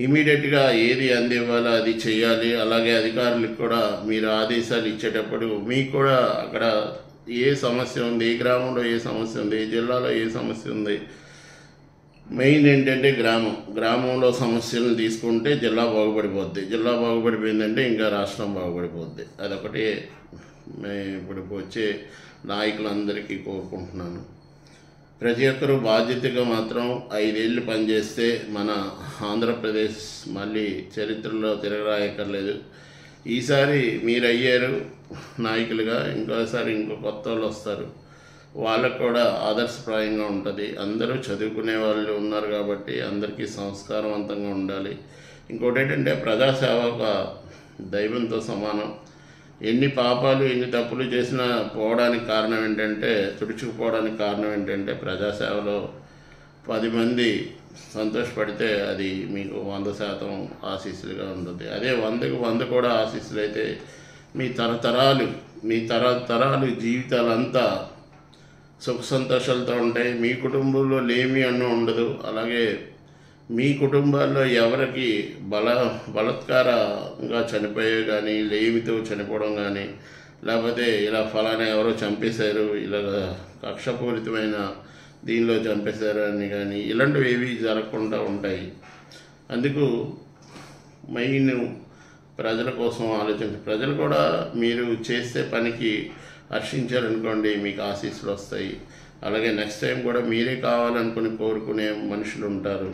ఇమీడియట్గా ఏది అందివ్వాలో అది చేయాలి. అలాగే అధికారులకు కూడా మీరు ఆదేశాలు ఇచ్చేటప్పుడు మీకు కూడా అక్కడ ఏ సమస్య ఉంది, ఏ గ్రామంలో ఏ సమస్య ఉంది, ఏ జిల్లాలో ఏ సమస్య ఉంది, మెయిన్ ఏంటంటే గ్రామంలో సమస్యలను తీసుకుంటే జిల్లా బాగుపడిపోద్ది. జిల్లా బాగుపడిపోయిందంటే ఇంకా రాష్ట్రం బాగుపడిపోద్ది. అదొకటి ఇప్పుడు వచ్చే నాయకులందరికీ కోరుకుంటున్నాను. ప్రతి ఒక్కరూ బాధ్యతగా మాత్రం 5 ఏళ్ళు పనిచేస్తే మన ఆంధ్రప్రదేశ్ మళ్ళీ చరిత్రలో తిరగరాయక్కర్లేదు. ఈసారి మీరు అయ్యారు నాయకులుగా, ఇంకోసారి ఇంకో కొత్త వాళ్ళు వస్తారు, వాళ్ళకు కూడా ఆదర్శప్రాయంగా ఉంటుంది. అందరూ చదువుకునే వాళ్ళు ఉన్నారు కాబట్టి అందరికీ సంస్కారవంతంగా ఉండాలి. ఇంకోటి ఏంటంటే ప్రజాసేవ ఒక దైవంతో సమానం. ఎన్ని పాపాలు ఎన్ని తప్పులు చేసినా పోవడానికి కారణం ఏంటంటే, తుడుచుకుపోవడానికి కారణం ఏంటంటే ప్రజాసేవలో 10 మంది సంతోషపడితే అది మీకు 100% ఆశీస్సులుగా ఉంటుంది. అదే 100కి 100 కూడా ఆశీస్సులు అయితే మీ తరతరాలు జీవితాలంతా సుఖ సంతోషాలతో ఉంటాయి. మీ కుటుంబంలో లేమి అన్న ఉండదు. అలాగే మీ కుటుంబాల్లో ఎవరికి బలత్కారంగా చనిపోయే కానీ, లేమితో చనిపోవడం కానీ, లేకపోతే ఇలా ఫలానా ఎవరో చంపేశారు, ఇలా కక్షపూరితమైన దీనిలో చంపేశారు అని కానీ ఇలాంటివి ఏవి జరగకుండా ఉంటాయి. అందుకు మెయిన్ ప్రజల కోసం ఆలోచించి, ప్రజలు కూడా మీరు చేసే పనికి హర్షించారనుకోండి, మీకు ఆశీస్సులు వస్తాయి. అలాగే నెక్స్ట్ టైం కూడా మీరే కావాలనుకుని కోరుకునే మనుషులు ఉంటారు.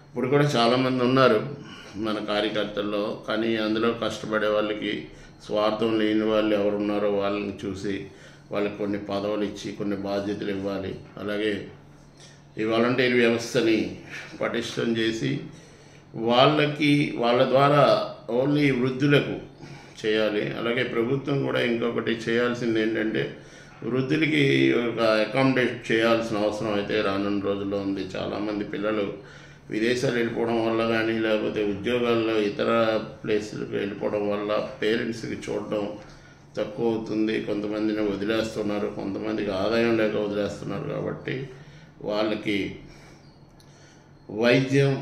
ఇప్పుడు కూడా చాలామంది ఉన్నారు మన కార్యకర్తల్లో, కానీ అందులో కష్టపడే వాళ్ళకి స్వార్థం లేని వాళ్ళు ఎవరున్నారో వాళ్ళని చూసి వాళ్ళకి కొన్ని పదవులు ఇచ్చి కొన్ని బాధ్యతలు ఇవ్వాలి. అలాగే ఈ వాలంటీర్ వ్యవస్థని పటిష్టం చేసి వాళ్ళ ద్వారా ఓన్లీ వృద్ధులకు చేయాలి. అలాగే ప్రభుత్వం కూడా ఇంకొకటి చేయాల్సింది ఏంటంటే, వృద్ధులకి ఒక అకామిడేట్ చేయాల్సిన అవసరం అయితే రానున్న రోజుల్లో ఉంది. చాలామంది పిల్లలు విదేశాలు వెళ్ళిపోవడం వల్ల కానీ, లేకపోతే ఉద్యోగాల్లో ఇతర ప్లేసులకు వెళ్ళిపోవడం వల్ల పేరెంట్స్కి చూడడం తక్కువ అవుతుంది. కొంతమందిని వదిలేస్తున్నారు, కొంతమందికి ఆదాయం లేక వదిలేస్తున్నారు. కాబట్టి వాళ్ళకి వైద్యం,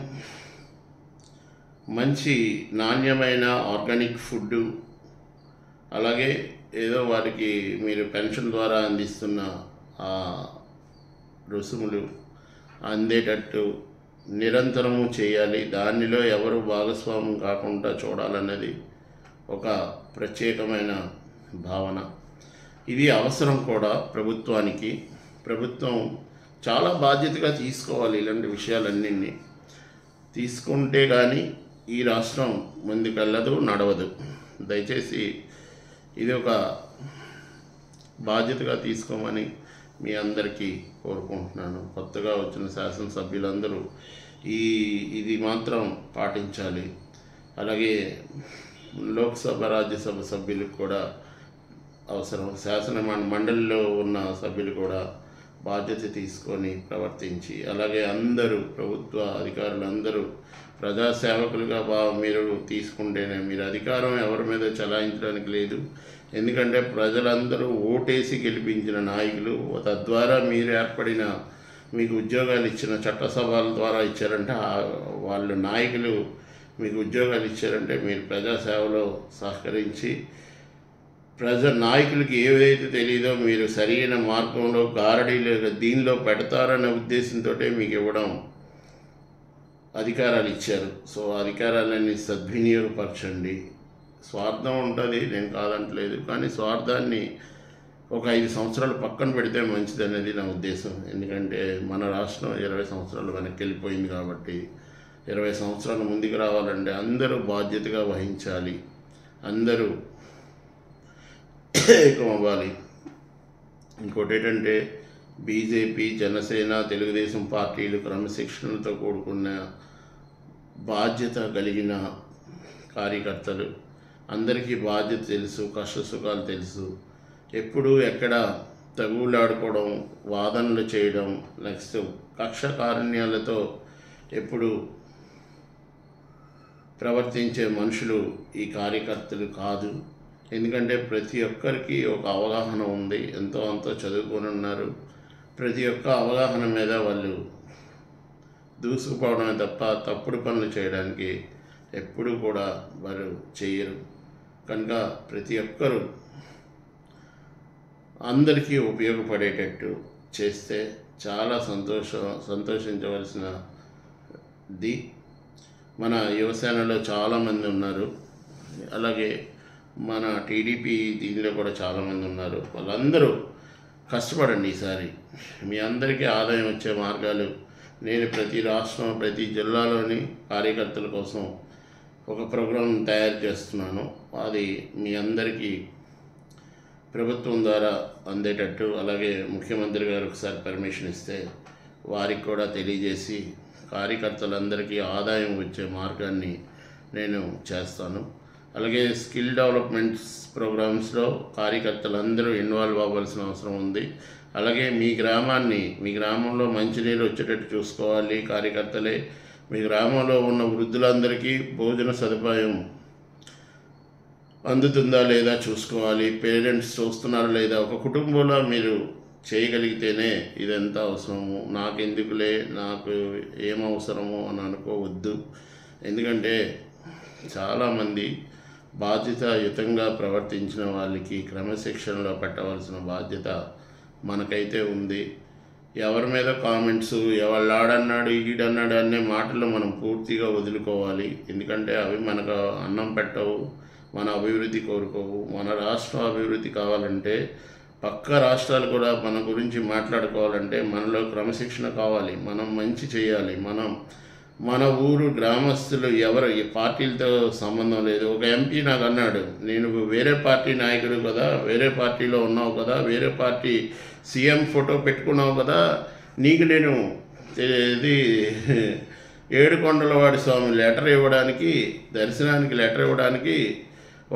మంచి నాణ్యమైన ఆర్గానిక్ ఫుడ్డు, అలాగే ఏదో వారికి మీరు పెన్షన్ ద్వారా అందిస్తున్న ఆ రుసుములు అందేటట్టు నిరంతరము చేయాలి. దానిలో ఎవరు భాగస్వామ్యం కాకుండా చూడాలన్నది ఒక ప్రత్యేకమైన భావన. ఇది అవసరం కూడా ప్రభుత్వానికి. ప్రభుత్వం చాలా బాధ్యతగా తీసుకోవాలి. ఇలాంటి విషయాలన్నింటినీ తీసుకుంటే కానీ ఈ రాష్ట్రం ముందుకెళ్ళదు, నడవదు. దయచేసి ఇది ఒక బాధ్యతగా తీసుకోమని మీ అందరికీ కోరుకుంటున్నాను. కొత్తగా వచ్చిన శాసనసభ్యులందరూ ఇది మాత్రం పాటించాలి. అలాగే లోక్సభ, రాజ్యసభ సభ్యులకు కూడా అవసరం. శాసన మండలిలో ఉన్న సభ్యులు కూడా బాధ్యత తీసుకొని ప్రవర్తించి, అలాగే అందరూ ప్రభుత్వ అధికారులు అందరూ ప్రజాసేవకులుగా మీరు తీసుకుంటేనే, మీరు అధికారం ఎవరి మీద చలాయించడానికి లేదు. ఎందుకంటే ప్రజలందరూ ఓటేసి గెలిపించిన నాయకులు, తద్వారా మీరు ఏర్పడిన మీకు ఉద్యోగాలు ఇచ్చిన చట్టసభల ద్వారా ఇచ్చారంటే, వాళ్ళు నాయకులు మీకు ఉద్యోగాలు ఇచ్చారంటే మీరు ప్రజాసేవలో సహకరించి నాయకులకి ఏదైతే తెలియదో మీరు సరైన మార్గంలో గారడీలు దీనిలో పెడతారనే ఉద్దేశంతో మీకు ఇవ్వడం అధికారాలు ఇచ్చారు. సో అధికారాలన్నీ సద్వినియోగపరచండి. స్వార్థం ఉంటుంది, నేను కాదంటలేదు, కానీ స్వార్థాన్ని ఒక 5 సంవత్సరాలు పక్కన పెడితే మంచిదనేది నా ఉద్దేశం. ఎందుకంటే మన రాష్ట్రం 20 సంవత్సరాలు వెనక్కి వెళ్ళిపోయింది కాబట్టి 20 సంవత్సరాల ముందుకు రావాలంటే అందరూ బాధ్యతగా వహించాలి, అందరూ ఏకమవ్వాలి. ఇంకోటి ఏంటంటే బీజేపీ, జనసేన, తెలుగుదేశం పార్టీలు క్రమశిక్షణతో కూడుకున్న బాధ్యత కలిగిన కార్యకర్తలు. అందరికీ బాధ్యత తెలుసు, కష్టసుఖాలు తెలుసు. ఎప్పుడు ఎక్కడ తగులాడుకోవడం, వాదనలు చేయడం, నెక్స్ట్ కక్ష కారుణ్యాలతో ఎప్పుడు ప్రవర్తించే మనుషులు ఈ కార్యకర్తలు కాదు. ఎందుకంటే ప్రతి ఒక్కరికి ఒక అవగాహన ఉంది, ఎంతో అంతో చదువుకొని ఉన్నారు. ప్రతి ఒక్క అవగాహన మీద వాళ్ళు దూసుకుపోవడమే తప్ప తప్పుడు పనులు చేయడానికి ఎప్పుడూ కూడా వారు చేయరు. కనుక ప్రతి ఒక్కరూ అందరికీ ఉపయోగపడేటట్టు చేస్తే చాలా సంతోషించవలసినది. మన యువసేనలో చాలామంది ఉన్నారు, అలాగే మన టీడీపీ దీనిలో కూడా చాలామంది ఉన్నారు. వాళ్ళందరూ కష్టపడండి. ఈసారి మీ అందరికీ ఆదాయం వచ్చే మార్గాలు నేను ప్రతి రాష్ట్రం, ప్రతి జిల్లాలోని కార్యకర్తల కోసం ఒక ప్రోగ్రాం తయారు చేస్తున్నాను. అది మీ అందరికీ ప్రభుత్వం ద్వారా అందేటట్టు, అలాగే ముఖ్యమంత్రి గారు ఒకసారి పర్మిషన్ ఇస్తే వారికి కూడా తెలియజేసి కార్యకర్తలందరికీ ఆదాయం వచ్చే మార్గాన్ని నేను చేస్తాను. అలాగే స్కిల్ డెవలప్మెంట్స్ ప్రోగ్రామ్స్లో కార్యకర్తలందరూ ఇన్వాల్వ్ అవ్వాల్సిన అవసరం ఉంది. అలాగే మీ గ్రామంలో మంచినీరు వచ్చేటట్టు చూసుకోవాలి కార్యకర్తలే. మీ గ్రామంలో ఉన్న వృద్ధులందరికీ భోజన సదుపాయం అందుతుందా లేదా చూసుకోవాలి. పేరెంట్స్ చూస్తున్నారా లేదా. ఒక కుటుంబంలో మీరు చేయగలిగితేనే ఇదంతా అవసరము. నాకెందుకులే, నాకు ఏమవసరము అని అనుకోవద్దు. ఎందుకంటే చాలామంది బాధ్యతాయుతంగా ప్రవర్తించిన వాళ్ళకి క్రమశిక్షణలో పెట్టవలసిన బాధ్యత మనకైతే ఉంది. ఎవరి మీద కామెంట్స్, ఎవళ్ళాడన్నాడు ఈడన్నాడు అనే మాటలు మనం పూర్తిగా వదులుకోవాలి. ఎందుకంటే అవి మనకు అన్నం పెట్టవు, మన అభివృద్ధి కోరుకోవు. మన రాష్ట్రం అభివృద్ధి కావాలంటే, పక్క రాష్ట్రాలు కూడా మన గురించి మాట్లాడుకోవాలంటే మనలో క్రమశిక్షణ కావాలి. మనం మంచి చేయాలి. మన ఊరు గ్రామస్తులు ఎవరు ఈ పార్టీలతో సంబంధం లేదు. ఒక ఎంపీ నాకు అన్నాడు, నేను వేరే పార్టీ నాయకుడు కదా, వేరే పార్టీలో ఉన్నావు కదా, వేరే పార్టీ సీఎం ఫోటో పెట్టుకున్నావు కదా, నీకు నేను ఇది ఏడుకొండలవాడి స్వామి లెటర్ ఇవ్వడానికి, దర్శనానికి లెటర్ ఇవ్వడానికి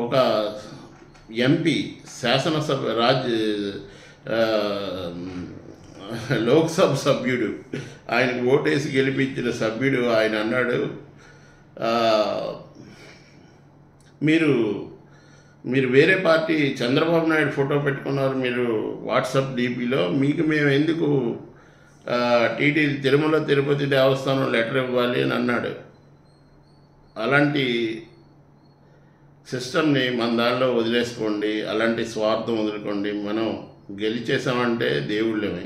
ఒక ఎంపీ శాసనసభ లోక్సభ సభ్యుడు, ఆయనకు ఓటేసి గెలిపించిన సభ్యుడు, ఆయన అన్నాడు, మీరు వేరే పార్టీ చంద్రబాబు నాయుడు ఫోటో పెట్టుకున్నారు మీరు వాట్సాప్ డీపీలో, మీకు మేము ఎందుకు తిరుమల తిరుపతి దేవస్థానం లెటర్ ఇవ్వాలి అని అన్నాడు. అలాంటి సిస్టమ్ని మన దానిలో వదిలేసుకోండి. అలాంటి స్వార్థం వదులుకోండి. మనం గెలిచేసామంటే దేవుళ్ళమే.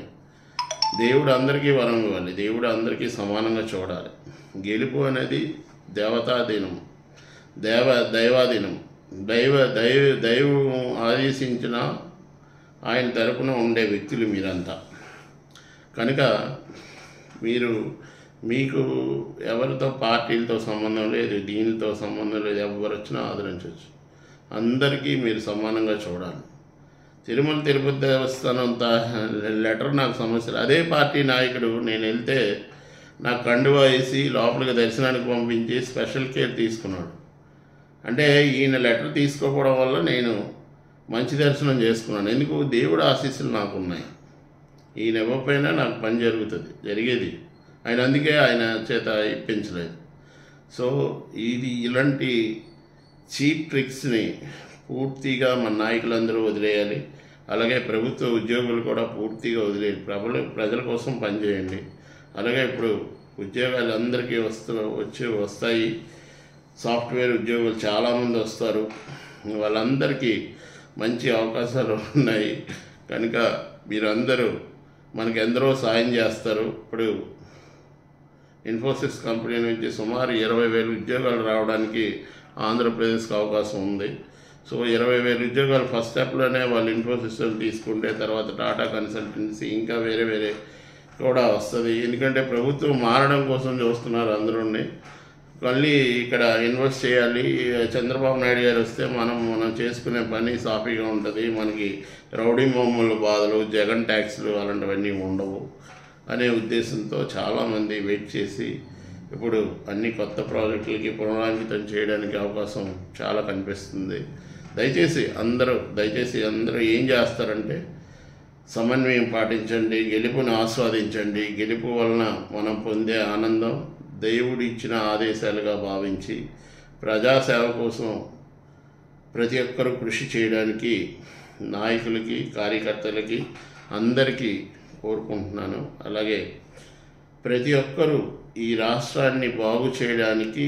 దేవుడు అందరికీ వరం ఇవ్వాలి. దేవుడు అందరికీ సమానంగా చూడాలి. గెలుపు అనేది దేవతాధీనం, దైవాధీనం. దైవం ఆదేశించిన ఆయన తరపున ఉండే వ్యక్తులు మీరంతా. కనుక మీకు ఎవరితో పార్టీలతో సంబంధం లేదు, దీనితో సంబంధం లేదు. ఎవరు వచ్చినా ఆదరించవచ్చు. అందరికీ మీరు సమానంగా చూడాలి. తిరుమల తిరుపతి దేవస్థానం లెటర్ నాకు సమస్య. అదే పార్టీ నాయకుడు నేను వెళ్తే నాకు కండువా వేసి లోపలికి దర్శనానికి పంపించి స్పెషల్ కేర్ తీసుకున్నాడు. అంటే ఈయన లెటర్ తీసుకోకపోవడం వల్ల నేను మంచి దర్శనం చేసుకున్నాను. ఎందుకు? దేవుడు ఆశీస్సులు నాకు ఉన్నాయి. ఈయన ఇవ్వకపోయినా నాకు పని జరిగేది. అందుకే ఆయన చేత ఇప్పించలేదు. సో ఇలాంటి చీప్ ట్రిక్స్ని పూర్తిగా మన నాయకులందరూ వదిలేయాలి. అలాగే ప్రభుత్వ ఉద్యోగులు కూడా పూర్తిగా వదిలేయాలి. ప్రజల కోసం పనిచేయండి. అలాగే ఇప్పుడు ఉద్యోగాలు అందరికీ వస్తాయి. సాఫ్ట్వేర్ ఉద్యోగులు చాలామంది వస్తారు. వాళ్ళందరికీ మంచి అవకాశాలు ఉన్నాయి. కనుక మీరందరూ మనకి ఎందరో సాయం చేస్తారు. ఇప్పుడు ఇన్ఫోసిస్ కంపెనీ నుంచి సుమారు 20,000 ఉద్యోగాలు రావడానికి ఆంధ్రప్రదేశ్కి అవకాశం ఉంది. సో 20,000 ఉద్యోగాలు ఫస్ట్ స్టెప్లోనే వాళ్ళు ఇన్ఫోసిస్లో తీసుకుంటే తర్వాత టాటా కన్సల్టెన్సీ ఇంకా వేరే కూడా వస్తుంది. ఎందుకంటే ప్రభుత్వం మారడం కోసం చూస్తున్నారు అందరూని. మళ్ళీ ఇక్కడ ఇన్వెస్ట్ చేయాలి. చంద్రబాబు నాయుడు గారు వస్తే మనం చేసుకునే పని సాఫీగా ఉంటుంది. మనకి రౌడీ మొమ్మల బాధలు, జగన్ ట్యాక్స్లు అలాంటివన్నీ ఉండవు అనే ఉద్దేశంతో చాలామంది వెయిట్ చేసి ఇప్పుడు అన్ని కొత్త ప్రాజెక్టులకి పునరాంకితం చేయడానికి అవకాశం చాలా కనిపిస్తుంది. దయచేసి అందరూ ఏం చేస్తారంటే సమన్వయం పాటించండి, గెలుపుని ఆస్వాదించండి. గెలుపు వలన మనం పొందే ఆనందం దేవుడు ఇచ్చిన ఆదేశాలుగా భావించి ప్రజాసేవ కోసం ప్రతి ఒక్కరూ కృషి చేయడానికి నాయకులకి, కార్యకర్తలకి అందరికీ కోరుకుంటున్నాను. అలాగే ప్రతి ఒక్కరూ ఈ రాష్ట్రాన్ని బాగు చేయడానికి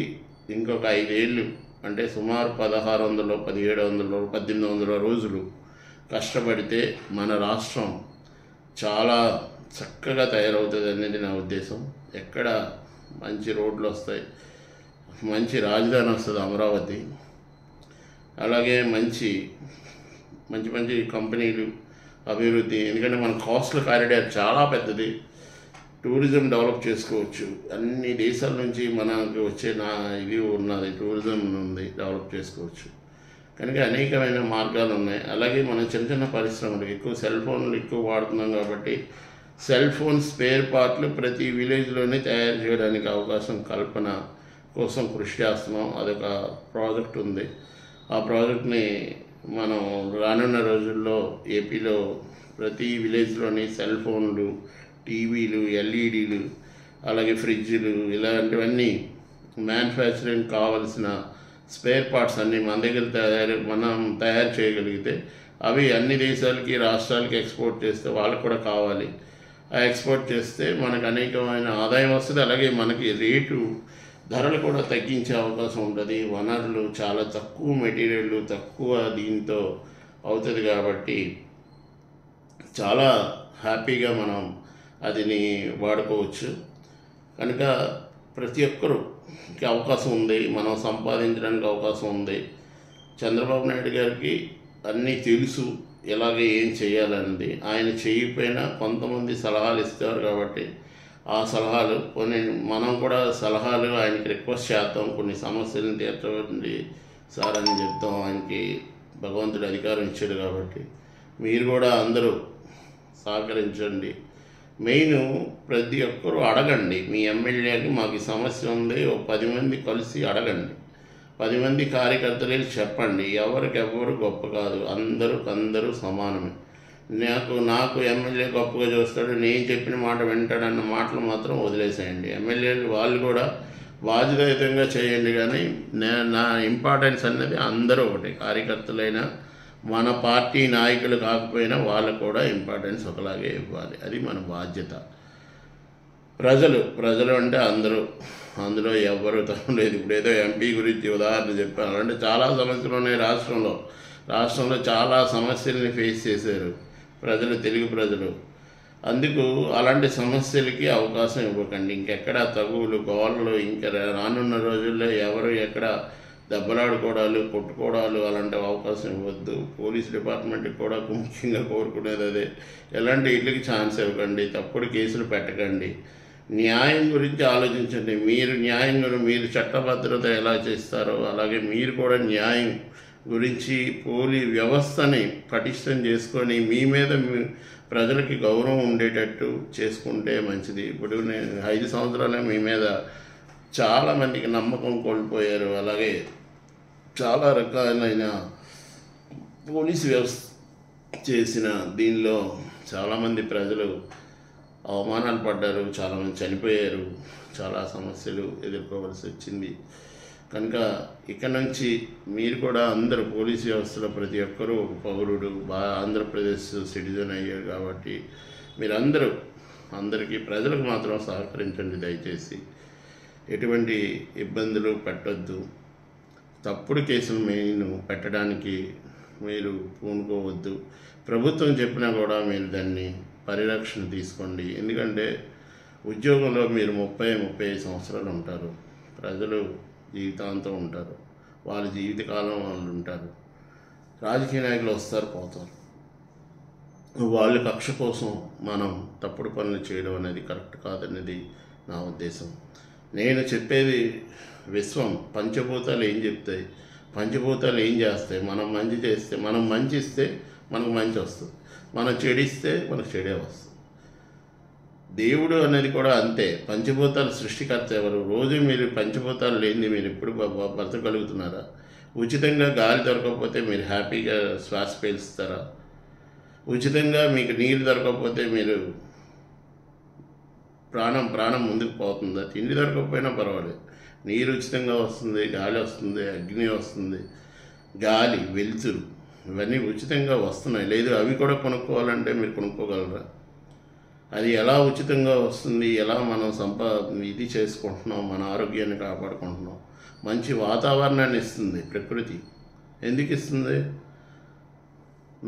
ఇంకొక 5 ఏళ్ళు అంటే సుమారు 1600, 1700, 1800 రోజులు కష్టపడితే మన రాష్ట్రం చాలా చక్కగా తయారవుతుంది అనేది నా ఉద్దేశం. ఎక్కడ మంచి రోడ్లు వస్తాయి, మంచి రాజధాని వస్తుంది అమరావతి. అలాగే మంచి కంపెనీలు అభివృద్ధి. ఎందుకంటే మన కోస్టల్ కారిడార్ చాలా పెద్దది. టూరిజం డెవలప్ చేసుకోవచ్చు. అన్ని దేశాల నుంచి మనకు వచ్చే ఇది ఉన్నది, టూరిజం ఉంది, డెవలప్ చేసుకోవచ్చు. కనుక అనేకమైన మార్గాలు ఉన్నాయి. అలాగే మనం చిన్న చిన్న పరిశ్రమలు, ఎక్కువ సెల్ ఫోన్లు ఎక్కువ వాడుతున్నాం కాబట్టి సెల్ ఫోన్ స్పేర్ పార్ట్లు ప్రతి విలేజ్లోనే తయారు చేయడానికి అవకాశం కల్పన కోసం కృషి చేస్తున్నాం. అదొక ప్రాజెక్ట్ ఉంది. ఆ ప్రాజెక్ట్ని మనం రానున్న రోజుల్లో ఏపీలో ప్రతి విలేజ్లోని సెల్ ఫోన్లు, టీవీలు, ఎల్ఈడీలు, అలాగే ఫ్రిడ్జ్లు, ఇలాంటివన్నీ మ్యానుఫ్యాక్చరింగ్ కావాల్సిన స్పేర్ పార్ట్స్ అన్నీ మన దగ్గర మనం తయారు చేయగలిగితే అవి అన్ని దేశాలకి, రాష్ట్రాలకి ఎక్స్పోర్ట్ చేస్తే వాళ్ళకు కూడా కావాలి. ఆ ఎక్స్పోర్ట్ చేస్తే మనకు అనేకమైన ఆదాయం వస్తుంది. అలాగే మనకి ధరలు కూడా తగ్గించే అవకాశం ఉంటుంది. వనరులు చాలా తక్కువ, మెటీరియల్ తక్కువ దీంతో అవుతుంది కాబట్టి చాలా హ్యాపీగా మనం అదిని వాడుకోవచ్చు. కనుక ప్రతి ఒక్కరికి అవకాశం ఉంది, మనం సంపాదించడానికి అవకాశం ఉంది. చంద్రబాబు నాయుడు గారికి అన్నీ తెలుసు, ఎలాగే ఏం చేయాలన్నది. ఆయన చేయకపోయినా కొంతమంది సలహాలు ఇస్తారు కాబట్టి ఆ సలహాలు మనం కూడా సలహాలు ఆయనకి రిక్వెస్ట్ చేద్దాం. కొన్ని సమస్యలను తీర్చండి సార్ అని చెప్తాం. ఆయనకి భగవంతుడు అధికారం ఇచ్చాడు కాబట్టి మీరు కూడా అందరూ సహకరించండి. మెయిన్ ప్రతి ఒక్కరూ అడగండి. మీ ఎమ్మెల్యేకి మాకు సమస్య ఉంది, 10 మంది కలిసి అడగండి. 10 మంది కార్యకర్తలకి చెప్పండి. ఎవరు గొప్ప కాదు, అందరూ సమానమే. నాకు ఎమ్మెల్యే గొప్పగా చూస్తాడు, నేను చెప్పిన మాట వింటాడన్న మాటలు మాత్రం వదిలేసేయండి. ఎమ్మెల్యేలు వాళ్ళు కూడా బాధ్యతాయుతంగా చేయండి. కానీ నా ఇంపార్టెన్స్ అన్నది అందరూ ఒకటి. కార్యకర్తలైనా మన పార్టీ నాయకులు కాకపోయినా వాళ్ళకు కూడా ఇంపార్టెన్స్ ఒకలాగే ఇవ్వాలి. అది మన బాధ్యత. ప్రజలు అంటే అందులో ఎవరు తప్పలేదు. ఇప్పుడు ఏదో ఎంపీ గురించి ఉదాహరణ చెప్పాను అంటే చాలా సమస్యలు ఉన్నాయి రాష్ట్రంలో చాలా సమస్యల్ని ఫేస్ చేశారు తెలుగు ప్రజలు. అందుకు అలాంటి సమస్యలకి అవకాశం ఇవ్వకండి. ఇంకెక్కడ తగువులు, గోళ్ళు, ఇంకా రానున్న రోజుల్లో ఎవరు ఎక్కడ దెబ్బలాడుకోవడాలు, కొట్టుకోవడాలు అలాంటి అవకాశం ఇవ్వద్దు. పోలీస్ డిపార్ట్మెంట్కి కూడా ముఖ్యంగా కోరుకునేది అదే. ఎలాంటి ఇళ్ళకి ఛాన్స్ ఇవ్వకండి, తప్పుడు కేసులు పెట్టకండి. న్యాయం గురించి ఆలోచించండి. మీరు చట్టభద్రత ఎలా చేస్తారో అలాగే మీరు కూడా న్యాయం గురించి పోలీస్ వ్యవస్థని పటిష్టం చేసుకొని మీ మీద ప్రజలకి గౌరవం ఉండేటట్టు చేసుకుంటే మంచిది. ఇప్పుడు నేను 5 సంవత్సరాలే మీ మీద చాలామందికి నమ్మకం కోల్పోయారు. అలాగే చాలా రకాలైన పోలీసు వ్యవస్థ చేసిన దీనిలో చాలామంది ప్రజలు అవమానాలు పడ్డారు, చాలామంది చనిపోయారు, చాలా సమస్యలు ఎదుర్కోవాల్సి వచ్చింది. కనుక ఇక్కడ నుంచి మీరు కూడా అందరూ పోలీసు వ్యవస్థలో ప్రతి ఒక్కరూ ఒక పౌరుడు, ఆంధ్రప్రదేశ్ సిటిజన్ అయ్యారు కాబట్టి అందరికీ ప్రజలకు మాత్రం సహకరించండి దయచేసి. ఎటువంటి ఇబ్బందులు పెట్టొద్దు. తప్పుడు కేసులు పెట్టడానికి మీరు పూనుకోవద్దు. ప్రభుత్వం చెప్పినా కూడా మీరు దాన్ని పరిరక్షణ తీసుకోండి. ఎందుకంటే ఉద్యోగంలో మీరు 30-35 సంవత్సరాలు ఉంటారు. ప్రజలు జీవితాంతం ఉంటారు. వాళ్ళ జీవితకాలం వాళ్ళు ఉంటారు. రాజకీయ నాయకులు వస్తారు, పోతారు. వాళ్ళ కక్ష కోసం మనం తప్పుడు పనులు చేయడం అనేది కరెక్ట్ కాదనేది నా ఉద్దేశం. నేను చెప్పేది పంచభూతాలు ఏం చెప్తాయి, పంచభూతాలు ఏం చేస్తాయి. మనం మంచి చేస్తే, మనం మంచి ఇస్తే మనకు మంచి వస్తుంది, మనం చెడిస్తే మనకు చెడే వస్తుంది. దేవుడు అనేది కూడా అంతే. పంచభూతాలు సృష్టికర్త ఎవరు? రోజు మీరు పంచభూతాలు లేనిది మీరు ఎప్పుడు బ్రతకగలుగుతున్నారా? ఉచితంగా గాలి దొరకకపోతే మీరు హ్యాపీగా శ్వాస పీల్స్తారా? ఉచితంగా మీకు నీరు దొరకకపోతే మీరు ప్రాణం ముందుకు పోతుందా? తిండి దొరకకపోయినా పర్వాలేదు, నీరు ఉచితంగా వస్తుంది, గాలి వస్తుంది, అగ్ని వస్తుంది, గాలి, వెలుతురు ఇవన్నీ ఉచితంగా వస్తున్నాయి. లేదు అవి కూడా కొనుక్కోవాలంటే మీరు కొనుక్కోగలరా? అది ఎలా ఉచితంగా వస్తుంది? ఎలా మనం ఇది చేసుకుంటున్నాం, మన ఆరోగ్యాన్ని కాపాడుకుంటున్నాం. మంచి వాతావరణాన్ని ఇస్తుంది ప్రకృతి. ఎందుకు ఇస్తుంది?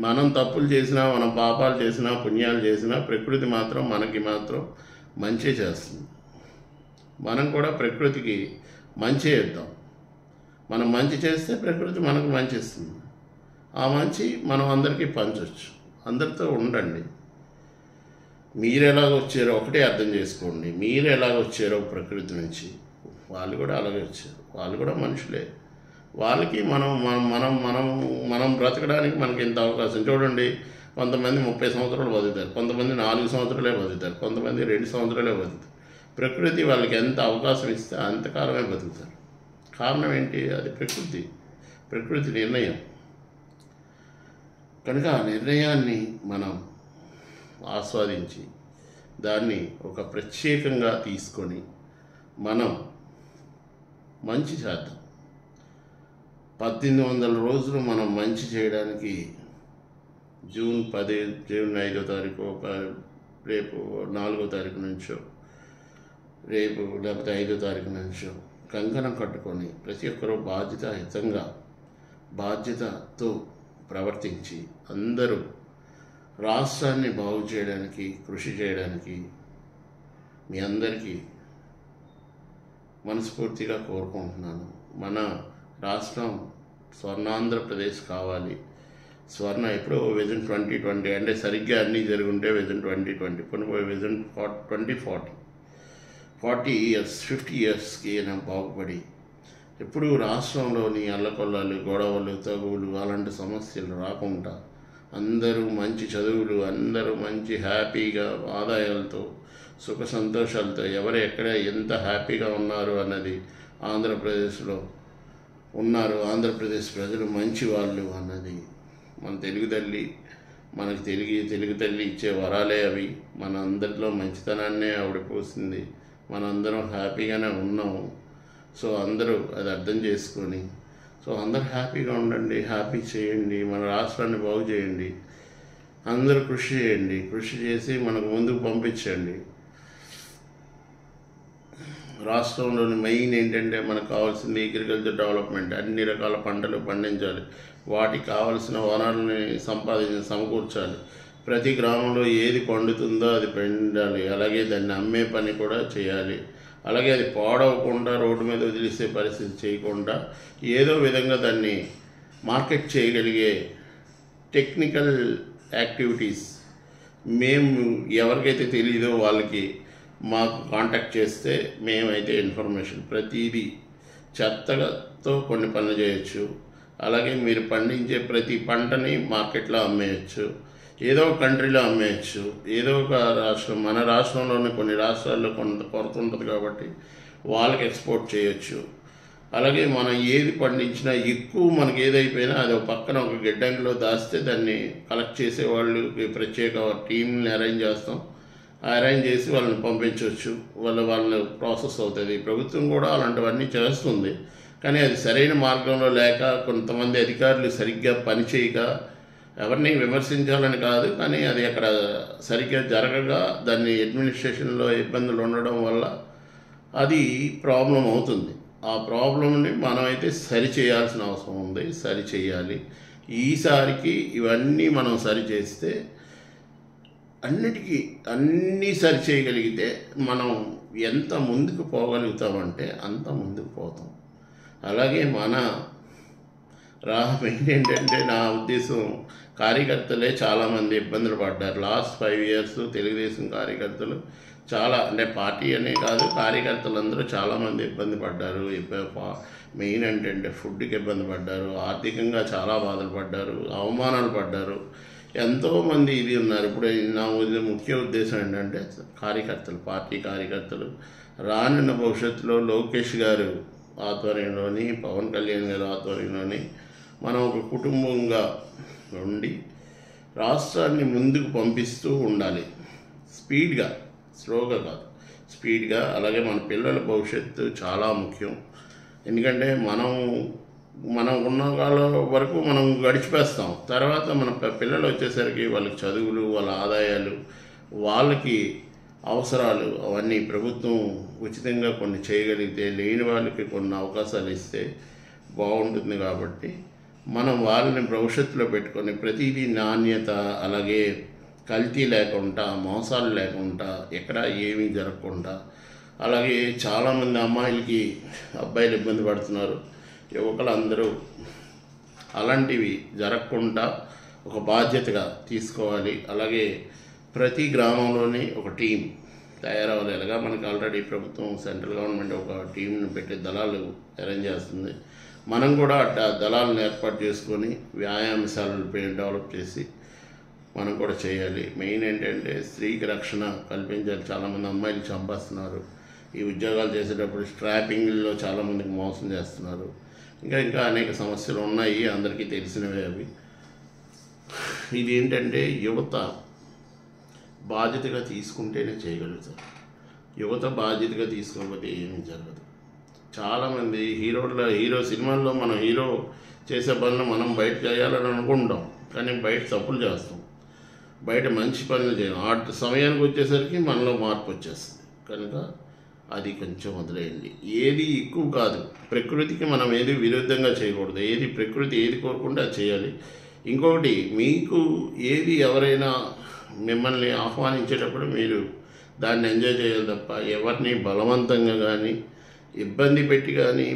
మనం తప్పులు చేసినా, మనం పాపాలు చేసినా, పుణ్యాలు చేసినా ప్రకృతి మాత్రం మనకి మాత్రం మంచి చేస్తుంది. మనం కూడా ప్రకృతికి మంచి చేద్దాం. మనం మంచి చేస్తే ప్రకృతి మనకు మంచి ఇస్తుంది. ఆ మంచి మనం అందరికీ పంచవచ్చు. అందరితో ఉండండి. మీరు ఎలాగ వచ్చారో ఒకటే అర్థం చేసుకోండి. మీరు ఎలాగ వచ్చారో ప్రకృతి నుంచి వాళ్ళు కూడా అలాగే వచ్చారు. వాళ్ళు కూడా మనుషులే. వాళ్ళకి మనం మనం మనం మనం మనం బ్రతకడానికి మనకి ఇంత అవకాశం చూడండి. కొంతమంది 30 సంవత్సరాలు బతుకుతారు, కొంతమంది 4 సంవత్సరాలే బతుకుతారు, కొంతమంది 2 సంవత్సరాలే బతుకుతారు. ప్రకృతి వాళ్ళకి ఎంత అవకాశం ఇస్తే అంతకాలమే బతుకుతారు. కారణం ఏంటి? అది ప్రకృతి నిర్ణయం. కనుక ఆ నిర్ణయాన్ని మనం ఆస్వాదించి దాన్ని ఒక ప్రత్యేకంగా తీసుకొని మనం మంచి చేద్దాం. 1800 రోజులు మనం మంచి చేయడానికి జూన్ 5వ తారీఖు రేపు 4వ తారీఖు నుంచో రేపు లేకపోతే 5వ తారీఖు నుంచో కంకణం కట్టుకొని ప్రతి ఒక్కరూ బాధ్యతతో ప్రవర్తించి అందరూ రాష్ట్రాన్ని బాగు చేయడానికి కృషి చేయడానికి మీ అందరికీ మనస్ఫూర్తిగా కోరుకుంటున్నాను. మన రాష్ట్రం స్వర్ణాంధ్రప్రదేశ్ కావాలి. ఎప్పుడో విజన్ 2020 అంటే సరిగ్గా అన్నీ జరుగుంటే విజన్ 2020 కొన్ని విజన్ 2040 40 ఇయర్స్ 50 ఇయర్స్కి బాగుపడి ఎప్పుడు రాష్ట్రంలోని అల్లకొల్లాలు, గొడవలు, తగువులు అలాంటి సమస్యలు రాకుండా అందరూ మంచి చదువులు, అందరూ మంచి హ్యాపీగా ఆదాయాలతో సుఖ సంతోషాలతో ఎవరు ఎక్కడ ఎంత హ్యాపీగా ఉన్నారు అన్నది ఆంధ్రప్రదేశ్లో ఉన్నారు. ఆంధ్రప్రదేశ్ ప్రజలు మంచి వాళ్ళు అన్నది మన తెలుగు తల్లి మనకి తెలుగు తల్లి ఇచ్చే వరాలే అవి. మన అందరిలో మంచితనాన్నే ఆవిడ పోసింది. మనందరం హ్యాపీగానే ఉన్నాము. సో అందరూ అది అర్థం చేసుకొని అందరూ హ్యాపీగా ఉండండి, హ్యాపీ చేయండి, మన రాష్ట్రాన్ని బాగు చేయండి. అందరూ కృషి చేసి మనకు ముందుకు పంపించండి. రాష్ట్రంలోని మెయిన్ ఏంటంటే మనకు కావాల్సింది అగ్రికల్చర్ డెవలప్మెంట్. అన్ని రకాల పంటలు పండించాలి, వాటికి కావాల్సిన వనరుల్ని సమకూర్చాలి. ప్రతి గ్రామంలో ఏది పండుతుందో అది పండాలి. అలాగే దాన్ని అమ్మే పని కూడా చేయాలి. అలాగే అది పాడవకుండా రోడ్డు మీద వదిలేసే పరిస్థితి చేయకుండా ఏదో విధంగా దాన్ని మార్కెట్ చేయగలిగే టెక్నికల్ యాక్టివిటీస్ మేము ఎవరికైతే తెలియదో వాళ్ళకి మాకు కాంటాక్ట్ చేస్తే మేమైతే ఇన్ఫర్మేషన్ ప్రతిదీ చెత్తతో కొన్ని పనులు చేయొచ్చు. అలాగే మీరు పండించే ప్రతి పంటని మార్కెట్లో అమ్మేయచ్చు, ఏదో ఒక కంట్రీలో అమ్మేయచ్చు, ఏదో ఒక రాష్ట్రం మన రాష్ట్రంలోనే కొన్ని రాష్ట్రాల్లో కొంత కొరత ఉంటుంది కాబట్టి వాళ్ళకి ఎక్స్పోర్ట్ చేయొచ్చు. అలాగే మనం ఏది పండించినా ఎక్కువ మనకి ఏదైపోయినా అది ఒక పక్కన ఒక గిడ్డంగిలో దాస్తే దాన్ని కలెక్ట్ చేసే వాళ్ళు ప్రత్యేక టీంని అరేంజ్ చేస్తాం. అరేంజ్ చేసి వాళ్ళని పంపించవచ్చు. వాళ్ళ ప్రాసెస్ అవుతుంది. ప్రభుత్వం కూడా అలాంటివన్నీ చేస్తుంది. కానీ అది సరైన మార్గంలో లేక కొంతమంది అధికారులు సరిగ్గా పనిచేయక, ఎవరిని విమర్శించాలని కాదు కానీ అది అక్కడ సరిగ్గా జరగగా దాన్ని అడ్మినిస్ట్రేషన్లో ఇబ్బందులు ఉండడం వల్ల అది ప్రాబ్లం అవుతుంది. ఆ ప్రాబ్లంని మనమైతే సరిచేయాల్సిన అవసరం ఉంది, సరిచేయాలి. ఈసారికి ఇవన్నీ మనం సరిచేస్తే అన్నీ సరిచేయగలిగితే మనం ఎంత ముందుకు పోగలుగుతామంటే అంత ముందుకు పోతాం. అలాగే మన ఏంటంటే నా ఉద్దేశం కార్యకర్తలే చాలామంది ఇబ్బందులు పడ్డారు. లాస్ట్ 5 years తెలుగుదేశం కార్యకర్తలు చాలా అంటే పార్టీ అనే కాదు కార్యకర్తలందరూ చాలామంది ఇబ్బంది పడ్డారు. మెయిన్ ఏంటంటే ఫుడ్కి ఇబ్బంది పడ్డారు, ఆర్థికంగా చాలా బాధలు పడ్డారు, అవమానాలు పడ్డారు. ఎంతోమంది ఇది ఉన్నారు. ఇప్పుడు నా ముఖ్య ఉద్దేశం ఏంటంటే పార్టీ కార్యకర్తలు రానున్న భవిష్యత్తులో లోకేష్ గారు ఆధ్వర్యంలోని, పవన్ కళ్యాణ్ గారి ఆధ్వర్యంలోని మనం ఒక కుటుంబంగా ఉండి రాష్ట్రాన్ని ముందుకు పంపిస్తూ ఉండాలి. స్లోగా కాదు, స్పీడ్గా. అలాగే మన పిల్లల భవిష్యత్తు చాలా ముఖ్యం. ఎందుకంటే మనం ఉన్న కాలం వరకు మనం గడిచిపేస్తాం. తర్వాత మన పిల్లలు వచ్చేసరికి వాళ్ళకి చదువులు, వాళ్ళ ఆదాయాలు, వాళ్ళకి అవసరాలు అవన్నీ ప్రభుత్వం ఉచితంగా కొన్ని చేయగలిగితే, లేని వాళ్ళకి కొన్ని అవకాశాలు ఇస్తే బాగుంటుంది. కాబట్టి మనం వాళ్ళని భవిష్యత్తులో పెట్టుకొని ప్రతిదీ నాణ్యత, అలాగే కల్తీ లేకుండా, మోసాలు లేకుండా, ఎక్కడ ఏమీ జరగకుండా, అలాగే చాలామంది అబ్బాయిలు ఇబ్బంది పడుతున్నారు, యువకులందరూ అలాంటివి జరగకుండా ఒక బాధ్యతగా తీసుకోవాలి. అలాగే ప్రతి గ్రామంలోని ఒక టీం తయారవ్వాలి. ఎలాగా మనకి ఆల్రెడీ ప్రభుత్వం సెంట్రల్ గవర్నమెంట్ ఒక టీంని పెట్టి దళాలు అరేంజ్ చేస్తుంది. మనం కూడా దళాలను ఏర్పాటు చేసుకొని వ్యాయామశాలలు డెవలప్ చేసి మనం కూడా చేయాలి. మెయిన్ ఏంటంటే స్త్రీకి రక్షణ కల్పించాలి. చాలామంది అమ్మాయిలు చంపేస్తున్నారు. ఈ ఉద్యోగాలు చేసేటప్పుడు స్ట్రాపింగ్లో చాలామందికి మోసం చేస్తున్నారు. ఇంకా అనేక సమస్యలు ఉన్నాయి, అందరికీ తెలిసినవే అవి. ఇది ఏంటంటే యువత బాధ్యతగా తీసుకుంటేనే చేయగలుగుతారు. యువత బాధ్యతగా తీసుకోకపోతే ఏమీ జరగదు. చాలామంది హీరో సినిమాల్లో మనం హీరో చేసే పనులు మనం బయట చేయాలని అనుకుంటాం, కానీ బయట తప్పులు చేస్తాం. బయట మంచి పనులు చేయం. ఆ సమయానికి వచ్చేసరికి మనలో మార్పు వచ్చేస్తుంది. కనుక అది కొంచెం వదిలేయండి. ఏది ఎక్కువ కాదు, ప్రకృతికి మనం ఏది విరుద్ధంగా చేయకూడదు. ప్రకృతి ఏది కోరుకుంటే అది చేయాలి. ఇంకొకటి, మీకు ఎవరైనా మిమ్మల్ని ఆహ్వానించేటప్పుడు మీరు దాన్ని ఎంజాయ్ చేయాలి తప్ప ఎవరిని బలవంతంగా కానీ ఇబ్బంది పెట్టి కానీ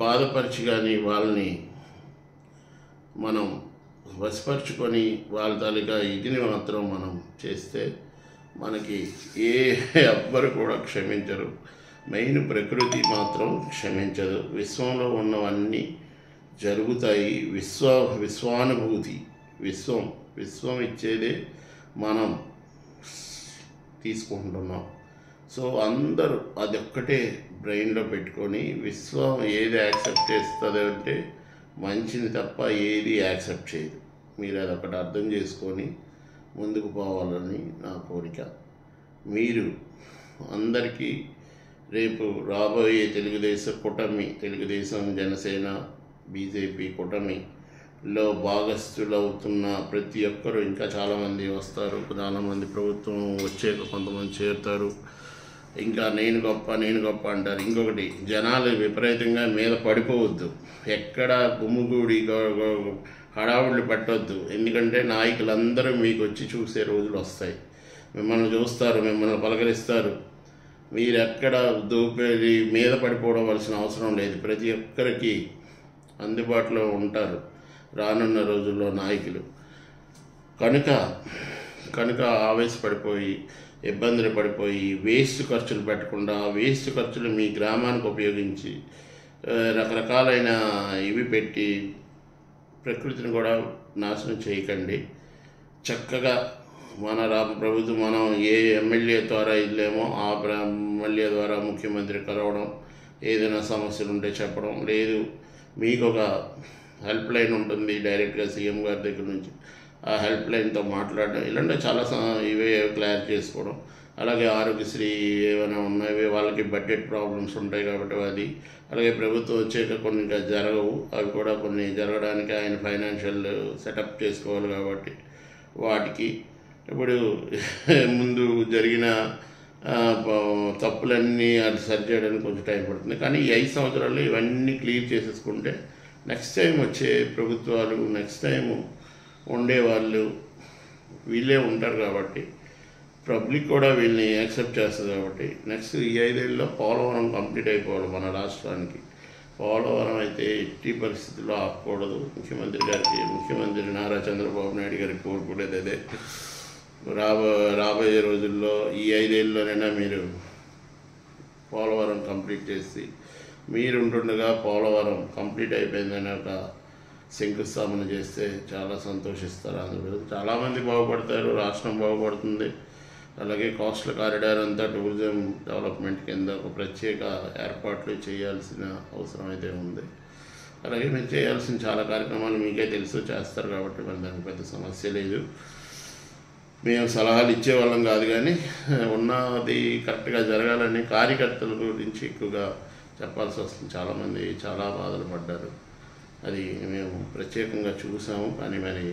బాధపరిచి కానీ వాళ్ళని మనం వశపరుచుకొని వాళ్ళ తాలూకా ఇదిని మాత్రం మనం చేస్తే మనకి ఎవ్వరు కూడా క్షమించరు. మెయిన్ ప్రకృతి మాత్రం క్షమించదు. విశ్వంలో ఉన్నవన్నీ జరుగుతాయి. విశ్వానుభూతి, విశ్వం ఇచ్చేదే మనం తీసుకుంటున్నాం. సో అందరూ అదొక్కటే బ్రెయిన్లో పెట్టుకొని విశ్వం ఏది యాక్సెప్ట్ చేస్తుంది అంటే మంచిని తప్ప ఏది యాక్సెప్ట్ చేయదు. మీరు అదొకటి అర్థం చేసుకొని ముందుకు పోవాలని నా కోరిక. మీరు అందరికీ రేపు రాబోయే తెలుగుదేశం జనసేన బీజేపీ కూటమిలో భాగస్థులవుతున్న ప్రతి ఒక్కరూ, ఇంకా చాలామంది వస్తారు, చాలామంది ప్రభుత్వం వచ్చాక కొంతమంది చేరుతారు. ఇంకా నేను గొప్ప అంటారు. ఇంకొకటి, జనాలు విపరీతంగా మీద పడిపోవద్దు, ఎక్కడ గుమ్ముగూడి హడావుళ్ళు పెట్టవద్దు. ఎందుకంటే నాయకులందరూ మీకు వచ్చి చూసే రోజులు వస్తాయి. మిమ్మల్ని చూస్తారు, మిమ్మల్ని పలకరిస్తారు. మీరు ఎక్కడ దూపేది మీద పడిపోవడం అవసరం లేదు. ప్రతి ఒక్కరికి అందుబాటులో ఉంటారు రానున్న రోజుల్లో నాయకులు. కనుక ఆవేశపడిపోయి ఇబ్బందులు పడిపోయి వేస్ట్ ఖర్చులు పెట్టకుండా, వేస్ట్ ఖర్చులు మీ గ్రామానికి ఉపయోగించి రకరకాలైన ఇవి పెట్టి ప్రకృతిని కూడా నాశనం చేయకండి. చక్కగా మన ప్రభుత్వం మనం ఏ ఎమ్మెల్యే ద్వారా వెళ్ళామో ఆ ఎమ్మెల్యే ద్వారా ముఖ్యమంత్రి కలవడం, ఏదైనా సమస్యలు ఉంటే చెప్పడం, లేదు మీకు ఒక హెల్ప్ లైన్ ఉంటుంది డైరెక్ట్గా సీఎం గారి దగ్గర నుంచి, ఆ హెల్ప్ లైన్తో మాట్లాడడం, ఇలాంటి చాలా ఇవే క్లియర్ చేసుకోవడం. అలాగే ఆరోగ్యశ్రీ ఏమైనా ఉన్నాయి, వాళ్ళకి బడ్జెట్ ప్రాబ్లమ్స్ ఉంటాయి కాబట్టి అది, అలాగే ప్రభుత్వం వచ్చాక కొన్ని ఇంకా జరగవు, అవి కూడా కొన్ని జరగడానికి ఆయన ఫైనాన్షియల్ సెటప్ చేసుకోవాలి కాబట్టి వాటికి ఇప్పుడు ముందు జరిగిన తప్పులన్నీ అది సరి చేయడానికి కొంచెం టైం పడుతుంది. కానీ ఈ 5 సంవత్సరాల్లో ఇవన్నీ క్లియర్ చేసేసుకుంటే నెక్స్ట్ టైం వచ్చే ప్రభుత్వాలు, నెక్స్ట్ టైం ఉండేవాళ్ళు వీళ్ళే ఉంటారు కాబట్టి పబ్లిక్ కూడా వీళ్ళని యాక్సెప్ట్ చేస్తుంది. కాబట్టి నెక్స్ట్ ఈ 5 ఏళ్ళలో పోలవరం కంప్లీట్ అయిపోవాలి మన రాష్ట్రానికి. పోలవరం అయితే ఎట్టి పరిస్థితుల్లో ఆపకూడదు. ముఖ్యమంత్రి నారా చంద్రబాబు నాయుడు గారికి కోరుకునేది అదే. రాబోయే రోజుల్లో ఈ 5 ఏళ్ళలోనైనా మీరు పోలవరం కంప్లీట్ చేసి, మీరుంటుండగా పోలవరం కంప్లీట్ అయిపోయిందని ఒక శంకుస్థాపన చేస్తే చాలా సంతోషిస్తారు. అందులో చాలామంది బాగుపడతారు, రాష్ట్రం బాగుపడుతుంది. అలాగే కోస్టల్ కారిడార్ అంతా టూరిజం డెవలప్మెంట్ కింద ఒక ప్రత్యేక ఏర్పాట్లు చేయాల్సిన అవసరం అయితే ఉంది. అలాగే మీరు చేయాల్సిన చాలా కార్యక్రమాలు మీకే తెలుసు, చేస్తారు కాబట్టి మరి దానికి పెద్ద సమస్య లేదు. మేము సలహాలు ఇచ్చేవాళ్ళం కాదు, కానీ ఉన్నది కరెక్ట్గా జరగాలని కార్యకర్తల గురించి ఎక్కువగా చెప్పాల్సి వస్తుంది. చాలామంది చాలా బాధలు పడ్డారు, అది మేము ప్రత్యేకంగా చూసాము. కానీ మరి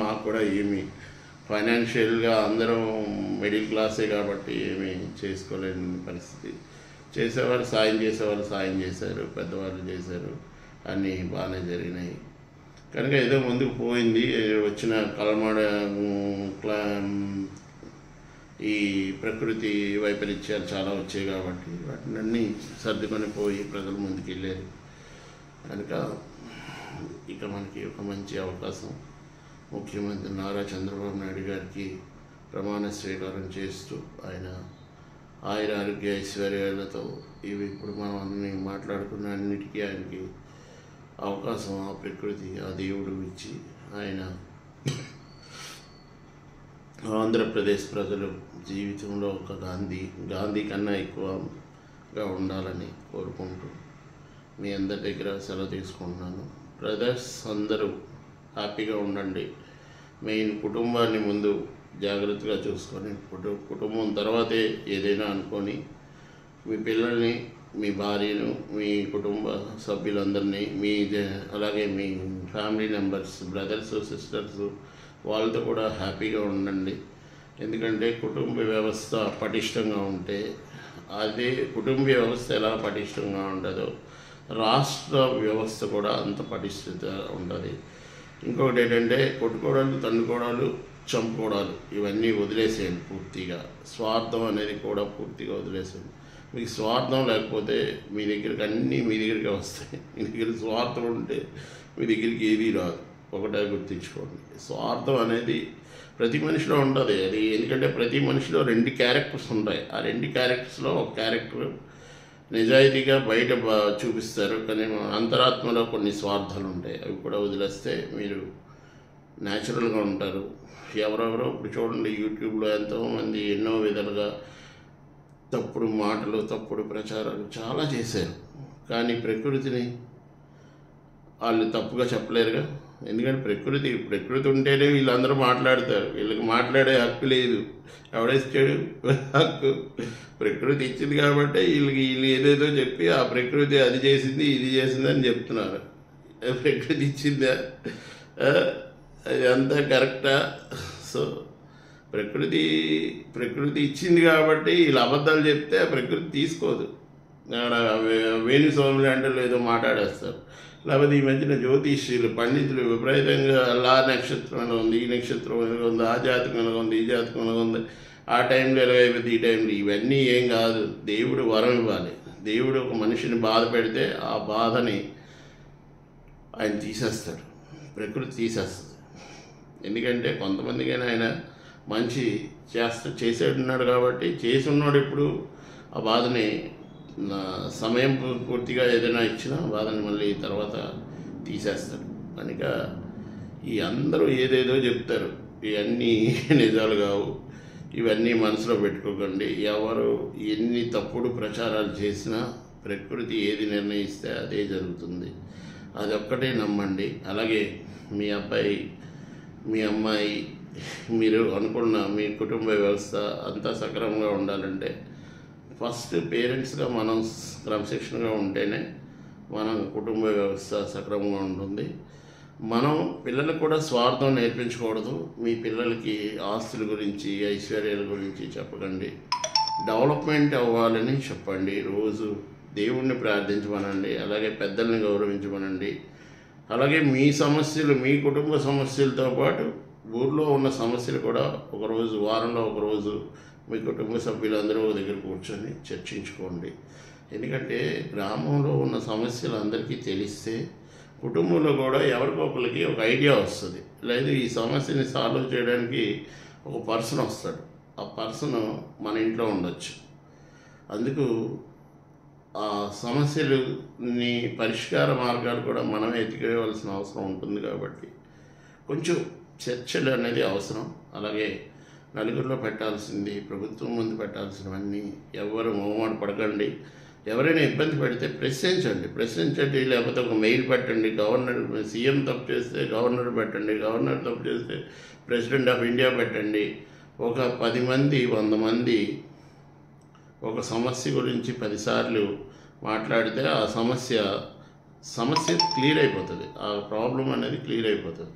మాకు కూడా ఏమి ఫైనాన్షియల్గా అందరం మిడిల్ క్లాసే కాబట్టి ఏమీ చేసుకోలేని పరిస్థితి. చేసేవాళ్ళు సాయం చేశారు, పెద్దవాళ్ళు చేశారు, అన్నీ బాగానే జరిగినాయి. కనుక ఏదో ముందుకు పోయింది. వచ్చిన ఈ ప్రకృతి వైపరీత్యాలు చాలా వచ్చాయి కాబట్టి వాటినన్నీ సర్దుకొని పోయి ప్రజల ముందుకు వెళ్ళారు. కనుక ఇక మనకి ఒక మంచి అవకాశం ముఖ్యమంత్రి నారా చంద్రబాబు నాయుడు గారికి ప్రమాణ స్వీకారం చేస్తూ ఆయన ఆరోగ్య ఐశ్వర్యాలతో ఇవి ఇప్పుడు మనం అన్ని మాట్లాడుకున్న అన్నిటికీ ఆయనకి అవకాశం ఆ ప్రకృతి ఆ దేవుడు ఇచ్చి ఆయన ఆంధ్రప్రదేశ్ ప్రజలు జీవితంలో ఒక గాంధీ కన్నా ఎక్కువగా ఉండాలని కోరుకుంటూ మీ అందరి దగ్గర సెలవు తీసుకుంటున్నాను. బ్రదర్స్ అందరూ హ్యాపీగా ఉండండి. మెయిన్ కుటుంబాన్ని ముందు జాగ్రత్తగా చూసుకొని కుటుంబం తర్వాతే ఏదైనా అనుకొని మీ పిల్లల్ని, మీ భార్యను, మీ కుటుంబ సభ్యులందరినీ, అలాగే మీ ఫ్యామిలీ మెంబర్స్, బ్రదర్స్, సిస్టర్స్ వాళ్ళతో కూడా హ్యాపీగా ఉండండి. ఎందుకంటే కుటుంబ వ్యవస్థ పటిష్టంగా ఉంటే అదే కుటుంబ వ్యవస్థ ఎలా పటిష్టంగా ఉండదో రాష్ట్ర వ్యవస్థ కూడా అంత పటిష్టత ఉంటుంది. ఇంకొకటి ఏంటంటే కొట్టుకోవడాలు, తండుకోవడాలు, చంపుకోవడాలు ఇవన్నీ వదిలేసేయండి. పూర్తిగా స్వార్థం అనేది కూడా పూర్తిగా వదిలేసేయండి. మీకు స్వార్థం లేకపోతే మీ దగ్గరికి అన్నీ మీ దగ్గరికి వస్తాయి. మీ దగ్గర స్వార్థం ఉంటే మీ దగ్గరికి ఏదీ రాదు. ఒకటే గుర్తించుకోండి, స్వార్థం అనేది ప్రతి మనిషిలో ఉంటుంది. అది ఎందుకంటే ప్రతి మనిషిలో 2 క్యారెక్టర్స్ ఉంటాయి. ఆ 2 క్యారెక్టర్స్లో ఒక క్యారెక్టర్ నిజాయితీగా బయట చూపిస్తారు, కానీ అంతరాత్మలో కొన్ని స్వార్థాలు ఉంటాయి. అవి కూడా వదిలేస్తే మీరు న్యాచురల్గా ఉంటారు. ఎవరెవరో ఇప్పుడు చూడండి, యూట్యూబ్లో ఎంతోమంది ఎన్నో విధాలుగా తప్పుడు మాటలు, తప్పుడు ప్రచారాలు చాలా చేశారు. కానీ ప్రకృతిని వాళ్ళు తప్పుగా చెప్పలేరుగా. ఎందుకంటే ప్రకృతి ఉంటేనే వీళ్ళందరూ మాట్లాడతారు. వీళ్ళకి మాట్లాడే హక్కు లేదు. ఎవడేస్తాడు హక్కు? ప్రకృతి ఇచ్చింది కాబట్టి వీళ్ళు ఏదేదో చెప్పి ఆ ప్రకృతి అది చేసింది, ఇది చేసింది అని చెప్తున్నారు. ప్రకృతి ఇచ్చిందా? అది అంతా కరెక్టా? సో ప్రకృతి ఇచ్చింది కాబట్టి వీళ్ళు అబద్ధాలు చెప్తే ఆ ప్రకృతి తీసుకోదు. వేణుస్వామి లాంటి ఏదో మాట్లాడేస్తారు. లేకపోతే ఈ మధ్యన జ్యోతిష్యులు, పండితులు విపరీతంగా లా నక్షత్రం ఎలా ఉంది, ఈ నక్షత్రం ఎలా ఉంది, ఆ జాతకం ఎలా ఉంది, ఈ జాతకం ఎలా ఉంది, ఆ టైంలో ఎలాగైపోతే ఈ టైంలో, ఇవన్నీ ఏం కాదు. దేవుడు వరం ఇవ్వాలి. దేవుడు ఒక మనిషిని బాధ పెడితే ఆ బాధని ఆయన తీసేస్తాడు, ప్రకృతి తీసేస్తుంది. ఎందుకంటే కొంతమందికైనా ఆయన మంచి చేసేటున్నాడు కాబట్టి చేసి ఉన్నాడు. ఇప్పుడు ఆ బాధని సమయం పూర్తిగా ఏదైనా ఇచ్చినా బాధని మళ్ళీ తర్వాత తీసేస్తాడు. కనుక ఈ అందరూ ఏదేదో చెప్తారు, ఇవన్నీ నిజాలు కావు. ఇవన్నీ మనసులో పెట్టుకోకండి. ఎవరు ఎన్ని తప్పుడు ప్రచారాలు చేసినా ప్రకృతి ఏది నిర్ణయిస్తే అదే జరుగుతుంది. అది ఒక్కటే నమ్మండి. అలాగే మీ అబ్బాయి, మీ అమ్మాయి, మీరు అనుకున్న మీ కుటుంబ వ్యవస్థ అంతా సక్రమంగా ఉండాలంటే ఫస్ట్ పేరెంట్స్గా మనం క్రమశిక్షణగా ఉంటేనే మన కుటుంబ వ్యవస్థ సక్రమంగా ఉంటుంది. మనం పిల్లలకు కూడా స్వార్థం నేర్పించకూడదు. మీ పిల్లలకి ఆస్తుల గురించి, ఐశ్వర్యాల గురించి చెప్పకండి. డెవలప్మెంట్ అవ్వాలని చెప్పండి. రోజు దేవుణ్ణి ప్రార్థించమనండి. అలాగే పెద్దల్ని గౌరవించమనండి. అలాగే మీ సమస్యలు, మీ కుటుంబ సమస్యలతో పాటు ఊర్లో ఉన్న సమస్యలు కూడా ఒకరోజు, వారంలో ఒకరోజు మీ కుటుంబ సభ్యులందరూ దగ్గర కూర్చొని చర్చించుకోండి. ఎందుకంటే గ్రామంలో ఉన్న సమస్యలు అందరికీ తెలిస్తే కుటుంబంలో కూడా ఎవరికొకరికి ఒక ఐడియా వస్తుంది. లేదు ఈ సమస్యని సాల్వ్ చేయడానికి ఒక పర్సన్ వస్తాడు. ఆ పర్సన్ మన ఇంట్లో ఉండొచ్చు. అందుకు ఆ సమస్యలని పరిష్కార మార్గాలు కూడా మనం ఎత్తుకోవాల్సిన అవసరం ఉంటుంది. కాబట్టి కొంచెం చర్చలు అనేది అవసరం. అలాగే నలుగురిలో పెట్టాల్సింది, ప్రభుత్వం ముందు పెట్టాల్సినవన్నీ ఎవరు మొహమాట పడకండి. ఎవరైనా ఇబ్బంది పెడితే ప్రశ్నించండి. లేకపోతే ఒక మెయిల్ పెట్టండి. గవర్నర్, సీఎం తప్పు చేస్తే గవర్నర్ పెట్టండి. గవర్నర్ తప్పు చేస్తే ప్రెసిడెంట్ ఆఫ్ ఇండియా పెట్టండి. ఒక 10 మంది 100 మంది ఒక సమస్య గురించి 10 సార్లు మాట్లాడితే ఆ సమస్య క్లియర్ అయిపోతుంది. ఆ ప్రాబ్లం అనేది క్లియర్ అయిపోతుంది.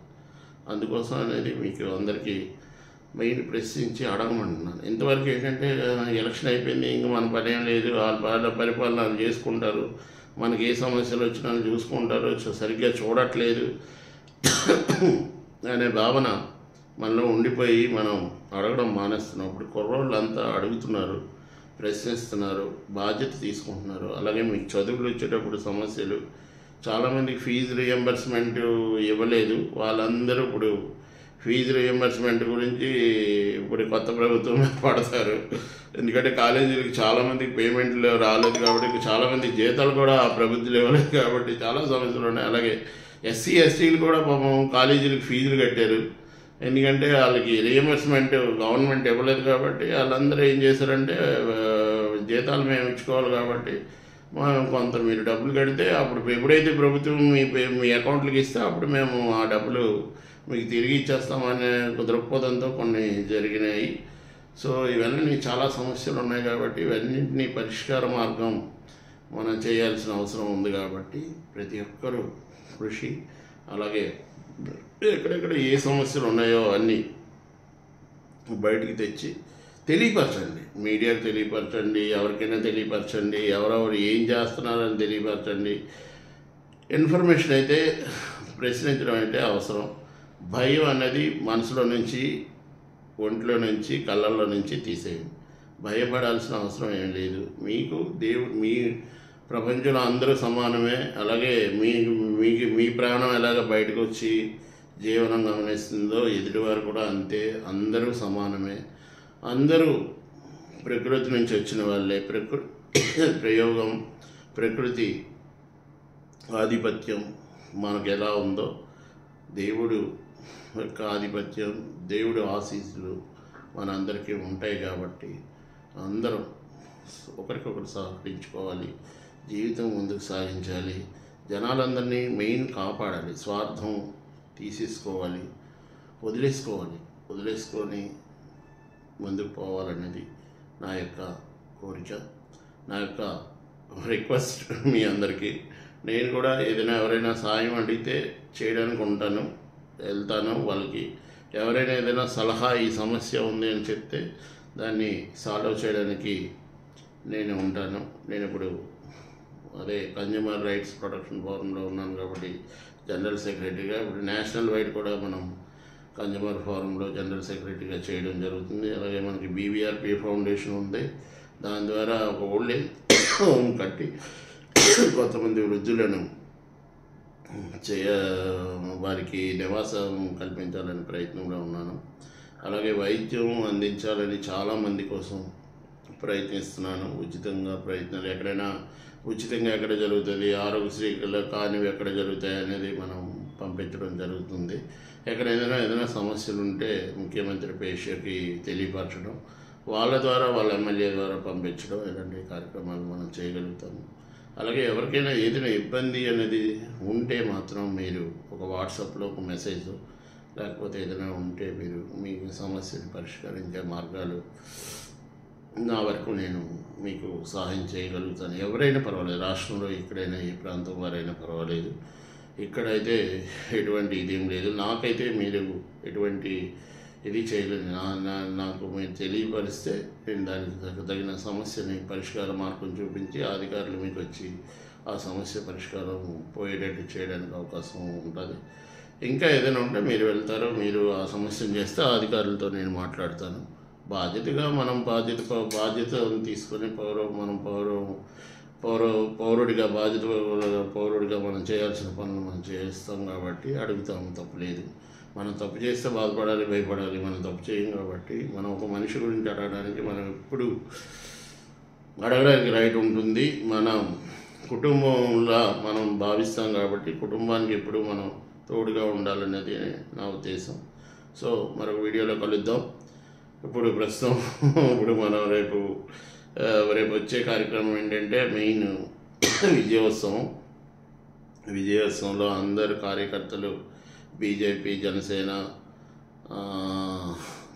అందుకోసం అనేది మీకు అందరికీ మెయిన్ ప్రశ్నించి అడగమంటున్నాను. ఇంతవరకు ఏంటంటే ఎలక్షన్ అయిపోయింది, ఇంకా మన పని ఏం లేదు, వాళ్ళ పరిపాలన చేసుకుంటారు, మనకి ఏ సమస్యలు వచ్చినా చూసుకుంటారు, సరిగ్గా చూడట్లేదు అనే భావన మనలో ఉండిపోయి మనం అడగడం మానేస్తున్నాం. ఇప్పుడు కుర్రోళ్ళంతా అడుగుతున్నారు, ప్రశ్నిస్తున్నారు, బాధ్యత తీసుకుంటున్నారు. అలాగే మీకు చదువులు వచ్చేటప్పుడు సమస్యలు, చాలామందికి ఫీజు రియంబర్స్మెంట్ ఇవ్వలేదు, వాళ్ళందరూ ఇప్పుడు ఫీజు రియంబర్స్మెంట్ గురించి ఇప్పుడు కొత్త ప్రభుత్వం పడతారు. ఎందుకంటే కాలేజీలకు చాలామందికి పేమెంట్లు రాలేదు కాబట్టి, చాలామంది జీతాలు కూడా ఆ ప్రభుత్వం ఇవ్వలేదు కాబట్టి చాలా సమస్యలు ఉన్నాయి. అలాగే ఎస్సీ ఎస్టీలు కూడా పాపం కాలేజీలకు ఫీజులు కట్టారు. ఎందుకంటే వాళ్ళకి రియంబర్స్మెంట్ గవర్నమెంట్ ఇవ్వలేదు కాబట్టి వాళ్ళందరూ ఏం చేశారంటే జీతాలు మేము ఇచ్చుకోవాలి కాబట్టి కొంత మీరు డబ్బులు కడితే అప్పుడు ఎప్పుడైతే ప్రభుత్వం మీ అకౌంట్లకు ఇస్తే అప్పుడు మేము ఆ డబ్బులు మీకు తిరిగి ఇచ్చేస్తామనే దృక్పథంతో కొన్ని జరిగినాయి. సో ఇవన్నీ చాలా సమస్యలు ఉన్నాయి కాబట్టి ఇవన్నింటినీ పరిష్కార మార్గం మనం చేయాల్సిన అవసరం ఉంది. కాబట్టి ప్రతి ఒక్కరూ కృషి, అలాగే ఎక్కడెక్కడ ఏ సమస్యలు ఉన్నాయో అన్నీ బయటికి తెచ్చి తెలియపరచండి, మీడియాకు తెలియపరచండి, ఎవరికైనా తెలియపరచండి, ఎవరెవరు ఏం చేస్తున్నారని తెలియపరచండి. ఇన్ఫర్మేషన్ అయితే ప్రశ్నించడం అయితే అవసరం. భయం అనేది మనసులో నుంచి, ఒంట్లో నుంచి, కళ్ళల్లో నుంచి తీసేయండి. భయపడాల్సిన అవసరం ఏం లేదు. మీకు దేవుడు, మీ ప్రపంచంలో అందరూ సమానమే. అలాగే మీ ప్రాణం ఎలాగ బయటకు వచ్చి జీవనం గమనిస్తుందో ఎదుటివారు కూడా అంతే. అందరూ సమానమే, అందరూ ప్రకృతి నుంచి వచ్చిన వాళ్ళే. ప్రయోగం, ప్రకృతి ఆధిపత్యం మనకు ఎలా ఉందో దేవుడు యొక్క ఆధిపత్యం, దేవుడు ఆశీస్సులు మనందరికీ ఉంటాయి. కాబట్టి అందరం ఒకరికొకరు సహకరించుకోవాలి, జీవితం ముందుకు సాగించాలి. జనాలందరినీ మెయిన్ కాపాడాలి, స్వార్థం తీసేసుకోవాలి, వదిలేసుకొని ముందుకు పోవాలనేది నా యొక్క కోరిక, నా యొక్క రిక్వెస్ట్ మీ అందరికీ. నేను కూడా ఏదైనా ఎవరైనా సాయం అడిగితే చేయడానికి ఉంటాను, వెళ్తాను. వాళ్ళకి ఎవరైనా ఏదైనా సలహా, ఈ సమస్య ఉంది అని చెప్తే దాన్ని సాల్వ్ చేయడానికి నేను ఉంటాను. నేను ఇప్పుడు కన్జ్యూమర్ రైట్స్ ప్రొటెక్షన్ ఫోరంలో ఉన్నాను కాబట్టి జనరల్ సెక్రటరీగా, ఇప్పుడు నేషనల్ వైడ్ కూడా మనం కన్జ్యూమర్ ఫోరంలో జనరల్ సెక్రటరీగా చేయడం జరుగుతుంది. అలాగే మనకి బీవీఆర్పీ ఫౌండేషన్ ఉంది. దాని ద్వారా ఒక ఓల్డ్ ఏజ్ హోమ్ కట్టి కొంతమంది వృద్ధులను వారికి నివాసం కల్పించాలని ప్రయత్నంలో ఉన్నాను. అలాగే వైద్యం అందించాలని చాలామంది కోసం ప్రయత్నిస్తున్నాను. ఉచితంగా ప్రయత్నాలు ఎక్కడైనా ఉచితంగా ఎక్కడ జరుగుతుంది, ఆరోగ్యశ్రీలో కానివి ఎక్కడ జరుగుతాయి అనేది మనం పంపించడం జరుగుతుంది. ఏదైనా సమస్యలు ఉంటే ముఖ్యమంత్రి పేషకి తెలియపరచడం, వాళ్ళ ద్వారా వాళ్ళ ఎమ్మెల్యే ద్వారా పంపించడం, ఇలాంటి కార్యక్రమాలు మనం చేయగలుగుతాము. అలాగే ఎవరికైనా ఏదైనా ఇబ్బంది అనేది ఉంటే మాత్రం మీరు ఒక వాట్సాప్లో ఒక మెసేజ్, లేకపోతే ఏదైనా ఉంటే మీరు మీ సమస్యను పరిష్కరించే మార్గాలు నా వరకు నేను మీకు సహాయం చేయగలుగుతాను. ఎవరైనా పర్వాలేదు, రాష్ట్రంలో ఎక్కడైనా ఏ ప్రాంతం వారైనా పర్వాలేదు. ఇక్కడైతే ఎటువంటి ఇదేం లేదు. నాకైతే మీరు ఎటువంటి ఇది చేయలేదు. నాకు మీరు తెలియపరిస్తే నేను దానికి తగిన సమస్యని పరిష్కార మార్గం చూపించి అధికారులు మీకు వచ్చి ఆ సమస్య పరిష్కారం పోయేటట్టు చేయడానికి అవకాశం ఉంటుంది. ఇంకా ఏదైనా ఉంటే మీరు వెళ్తారో, మీరు ఆ సమస్యను చేస్తే ఆ అధికారులతో నేను మాట్లాడతాను. బాధ్యతగా మనం బాధ్యతను తీసుకొని పౌరుడిగా పౌరుడిగా మనం చేయాల్సిన పనులు మనం చేస్తాం కాబట్టి అడుగుతాము, తప్పులేదు. మనం తప్పు చేస్తే బాధపడాలి, భయపడాలి. మనం తప్పు చేయం కాబట్టి మనం ఒక మనిషి గురించి అడగడానికి మనం ఎప్పుడు అడగడానికి రైట్ ఉంటుంది. మనం కుటుంబంలా మనం భావిస్తాం కాబట్టి కుటుంబానికి ఎప్పుడు మనం తోడుగా ఉండాలనేది నా ఉద్దేశం. సో మరొక వీడియోలో కలుద్దాం. ఇప్పుడు మనం రేపు వచ్చే కార్యక్రమం ఏంటంటే మెయిన్ విజయోత్సవంలో అందరు కార్యకర్తలు, బీజేపీ, జనసేన,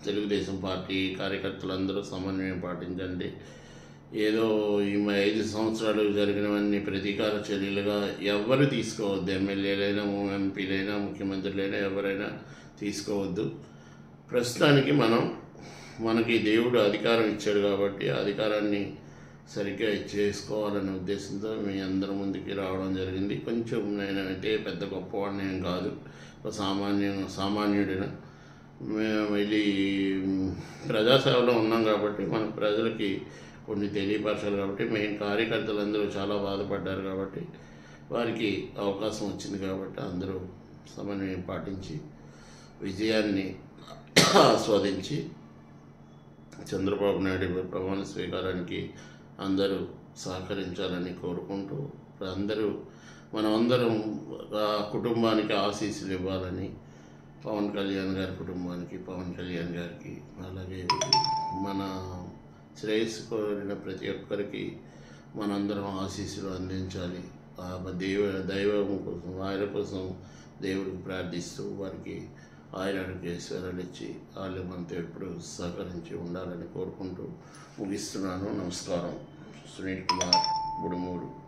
తెలుగుదేశం పార్టీ కార్యకర్తలు అందరూ సమన్వయం పాటించండి. ఏదో ఈ 5 సంవత్సరాలు జరిగినవన్నీ ప్రతీకార చర్యలుగా ఎవరు తీసుకోవద్దు. ఎమ్మెల్యేలైనా, ఎంపీలైనా, ముఖ్యమంత్రులైనా ఎవరైనా తీసుకోవద్దు. ప్రస్తుతానికి మనకి దేవుడు అధికారం ఇచ్చాడు కాబట్టి ఆ అధికారాన్ని సరిగ్గా చేసుకోవాలనే ఉద్దేశంతో మీ అందరి ముందుకి రావడం జరిగింది. కొంచెం నేనైతే పెద్ద గొప్పవాడిని ఏం కాదు, సామాన్యుడిన. మేము వెళ్ళి ప్రజాసేవలో ఉన్నాం కాబట్టి మన ప్రజలకి కొన్ని తెలియపరచాలి కాబట్టి మెయిన్ కార్యకర్తలందరూ చాలా బాధపడ్డారు కాబట్టి వారికి అవకాశం వచ్చింది కాబట్టి అందరూ సమన్వయం పాటించి విజయాన్ని ఆస్వాదించి చంద్రబాబు నాయుడు ప్రమాణ స్వీకారానికి అందరూ సహకరించాలని కోరుకుంటూ మనమందరం ఆ కుటుంబానికి ఆశీస్సులు ఇవ్వాలని పవన్ కళ్యాణ్ గారి కుటుంబానికి, పవన్ కళ్యాణ్ గారికి, అలాగే మన శ్రేయస్సు కోరిన ప్రతి ఒక్కరికి మనందరం ఆశీస్సులు అందించాలి. దైవం కోసం, ఆయన కోసం దేవుడికి ప్రార్థిస్తూ వారికి ఆయురారోగ్యేశ్వరాలు ఇచ్చి వాళ్ళు మనతో ఎప్పుడు సహకరించి ఉండాలని కోరుకుంటూ ముగిస్తున్నాను. నమస్కారం. సునీల్ కుమార్, బుడుమూరు.